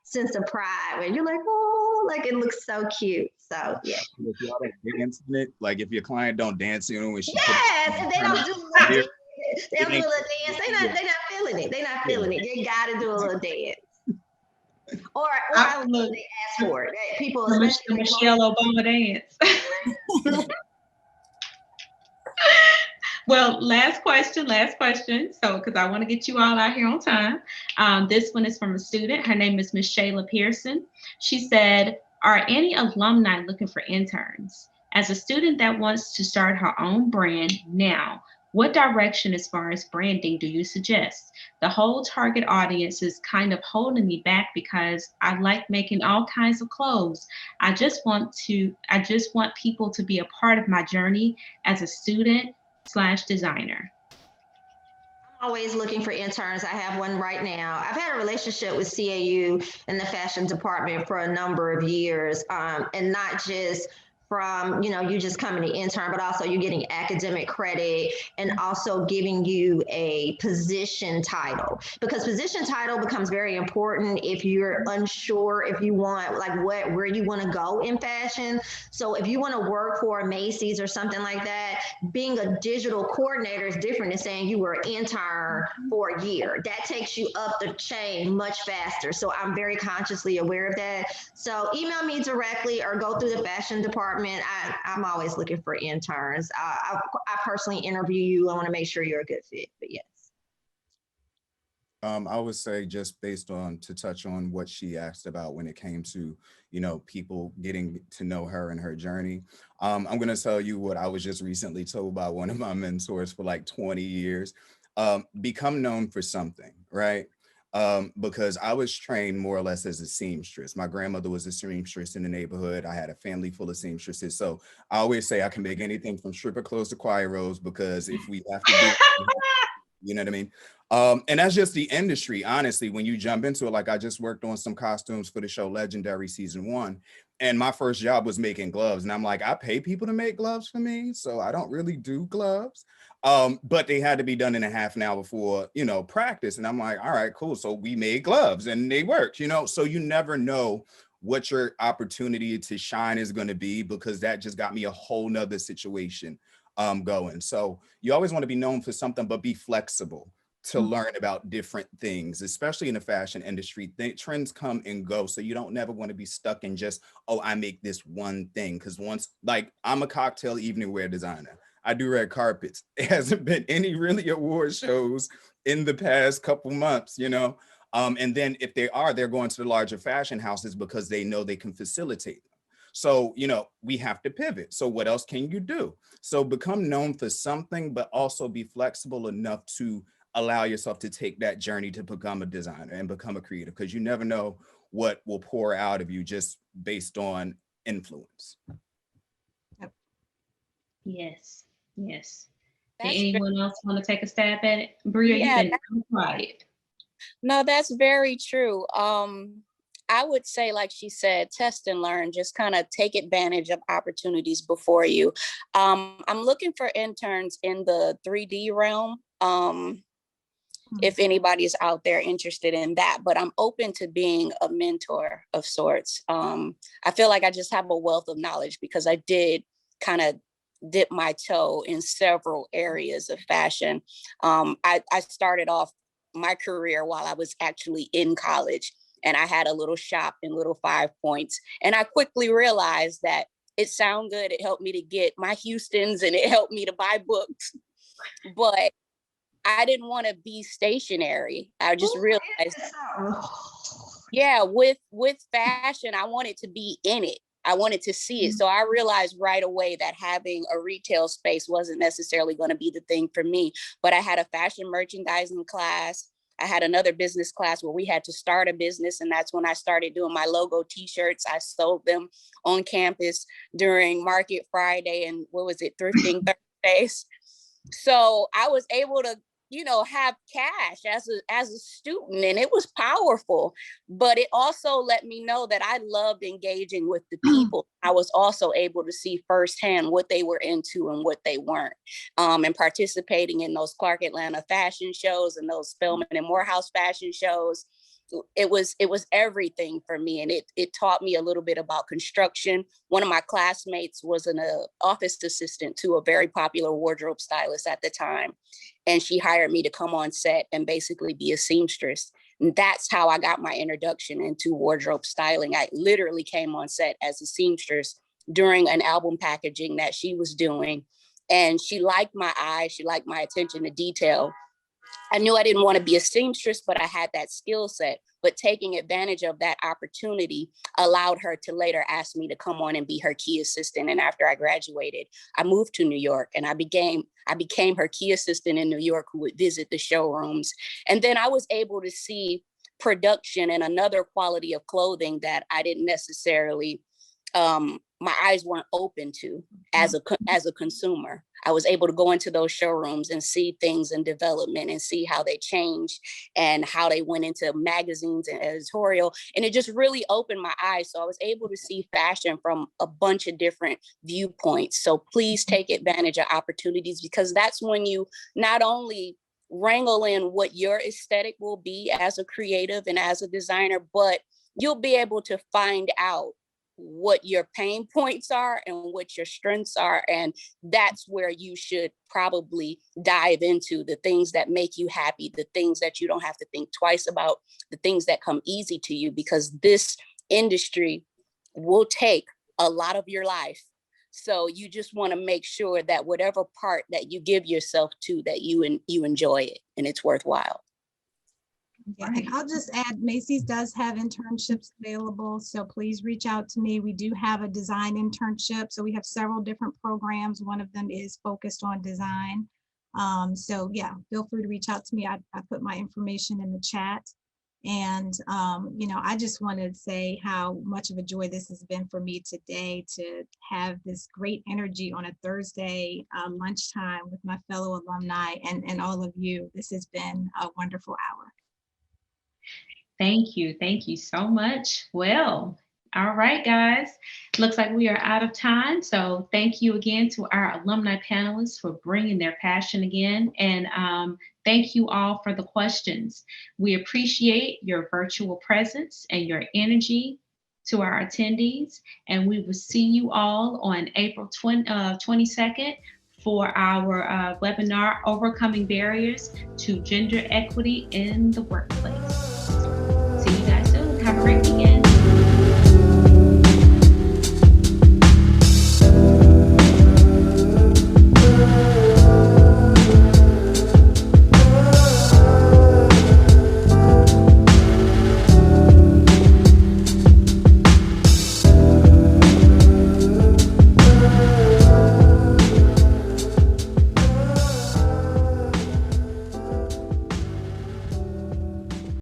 sense of pride when you're like, oh, like it looks so cute. So yeah. If y'all don't dance in it, like if your client don't dance when she if they don't do a little dance, they'll do a little dance. They're not feeling it. They're not feeling it. They gotta do a little dance. Or they ask for it. People, especially Michelle Obama dance. Well, last question. So, because I want to get you all out here on time. This one is from a student. Her name is Miss Shayla Pearson. She said, are any alumni looking for interns? As a student that wants to start her own brand now, what direction as far as branding do you suggest? The whole target audience is kind of holding me back because I like making all kinds of clothes. I just want people to be a part of my journey as a student/designer. Always looking for interns. I have one right now. I've had a relationship with CAU in the fashion department for a number of years, and not just from, you just coming to intern, but also you getting academic credit and also giving you a position title, because position title becomes very important if you're unsure if you want, like, where you want to go in fashion. So if you want to work for a Macy's or something like that, being a digital coordinator is different than saying you were an intern for a year. That takes you up the chain much faster. So I'm very consciously aware of that. So email me directly or go through the fashion department. I'm always looking for interns. I personally interview you. I want to make sure you're a good fit, but yes. I would say, just based on, to touch on what she asked about when it came to, people getting to know her and her journey. I'm going to tell you what I was just recently told by one of my mentors for like 20 years. Become known for something, right? Because I was trained more or less as a seamstress. My grandmother was a seamstress in the neighborhood. I had a family full of seamstresses. So I always say I can make anything from stripper clothes to choir robes, because if we have to do, you know what I mean? And that's just the industry, honestly. When you jump into it, like I just worked on some costumes for the show Legendary season 1. And my first job was making gloves. And I'm like, I pay people to make gloves for me, so I don't really do gloves. But they had to be done in a half an hour before, practice. And I'm like, all right, cool. So we made gloves and they worked, so you never know what your opportunity to shine is going to be, because that just got me a whole nother situation going. So you always want to be known for something, but be flexible to learn about different things, especially in the fashion industry. Trends come and go. So you don't never want to be stuck in just, oh, I make this one thing. Because like, I'm a cocktail evening wear designer. I do red carpets. It hasn't been any really award shows in the past couple months, and then if they're going to the larger fashion houses because they know they can facilitate them. So, we have to pivot. So what else can you do? So become known for something, but also be flexible enough to allow yourself to take that journey to become a designer and become a creative, because you never know what will pour out of you just based on influence. Yes. Yes. Did That's anyone else want to take a stab at it? Bria, Yeah, you've been quiet. No, that's very true. I would say, like she said, test and learn, just kind of take advantage of opportunities before you. I'm looking for interns in the 3D realm. If anybody's out there interested in that, but I'm open to being a mentor of sorts. I feel like I just have a wealth of knowledge because I did kind of dip my toe in several areas of fashion. I started off my career while I was actually in college, and I had a little shop in Little 5 Points. And I quickly realized that it sounded good. It helped me to get my Houstons and it helped me to buy books. But I didn't want to be stationary. I just realized, with fashion, I wanted to be in it. I wanted to see it. So I realized right away that having a retail space wasn't necessarily going to be the thing for me. But I had a fashion merchandising class. I had another business class where we had to start a business. And that's when I started doing my logo t-shirts. I sold them on campus during Market Friday and Thrifting Thursdays. So I was able to, have cash as a student, and it was powerful. But it also let me know that I loved engaging with the people. I was also able to see firsthand what they were into and what they weren't, and participating in those Clark Atlanta fashion shows and those Spelman and Morehouse fashion shows. It was everything for me, and it taught me a little bit about construction. One of my classmates was an office assistant to a very popular wardrobe stylist at the time, and she hired me to come on set and basically be a seamstress. And that's how I got my introduction into wardrobe styling. I literally came on set as a seamstress during an album packaging that she was doing, and she liked my eye, she liked my attention to detail. I knew I didn't want to be a seamstress, but I had that skill set. But taking advantage of that opportunity allowed her to later ask me to come on and be her key assistant. And after I graduated, I moved to New York, and I became her key assistant in New York, who would visit the showrooms. And then I was able to see production and another quality of clothing that I didn't necessarily my eyes weren't open to as a consumer. I was able to go into those showrooms and see things in development and see how they changed and how they went into magazines and editorial. And it just really opened my eyes. So I was able to see fashion from a bunch of different viewpoints. So please take advantage of opportunities, because that's when you not only wrangle in what your aesthetic will be as a creative and as a designer, but you'll be able to find out what your pain points are and what your strengths are. And that's where you should probably dive into the things that make you happy, the things that you don't have to think twice about, the things that come easy to you, because this industry will take a lot of your life. So you just want to make sure that whatever part that you give yourself to, that you enjoy it and it's worthwhile. Yeah, and I'll just add, Macy's does have internships available, so please reach out to me. We do have a design internship, so we have several different programs. One of them is focused on design. So yeah, feel free to reach out to me. I put my information in the chat. And, you know, I just want to say how much of a joy this has been for me today to have this great energy on a Thursday lunchtime with my fellow alumni and all of you. This has been a wonderful hour. Thank you. Thank you so much. Well, all right, guys. Looks like we are out of time. So thank you again to our alumni panelists for bringing their passion again. And thank you all for the questions. We appreciate your virtual presence and your energy to our attendees. And we will see you all on April 22nd for our webinar, Overcoming Barriers to Gender Equity in the Workplace. See you guys soon. Have a great weekend.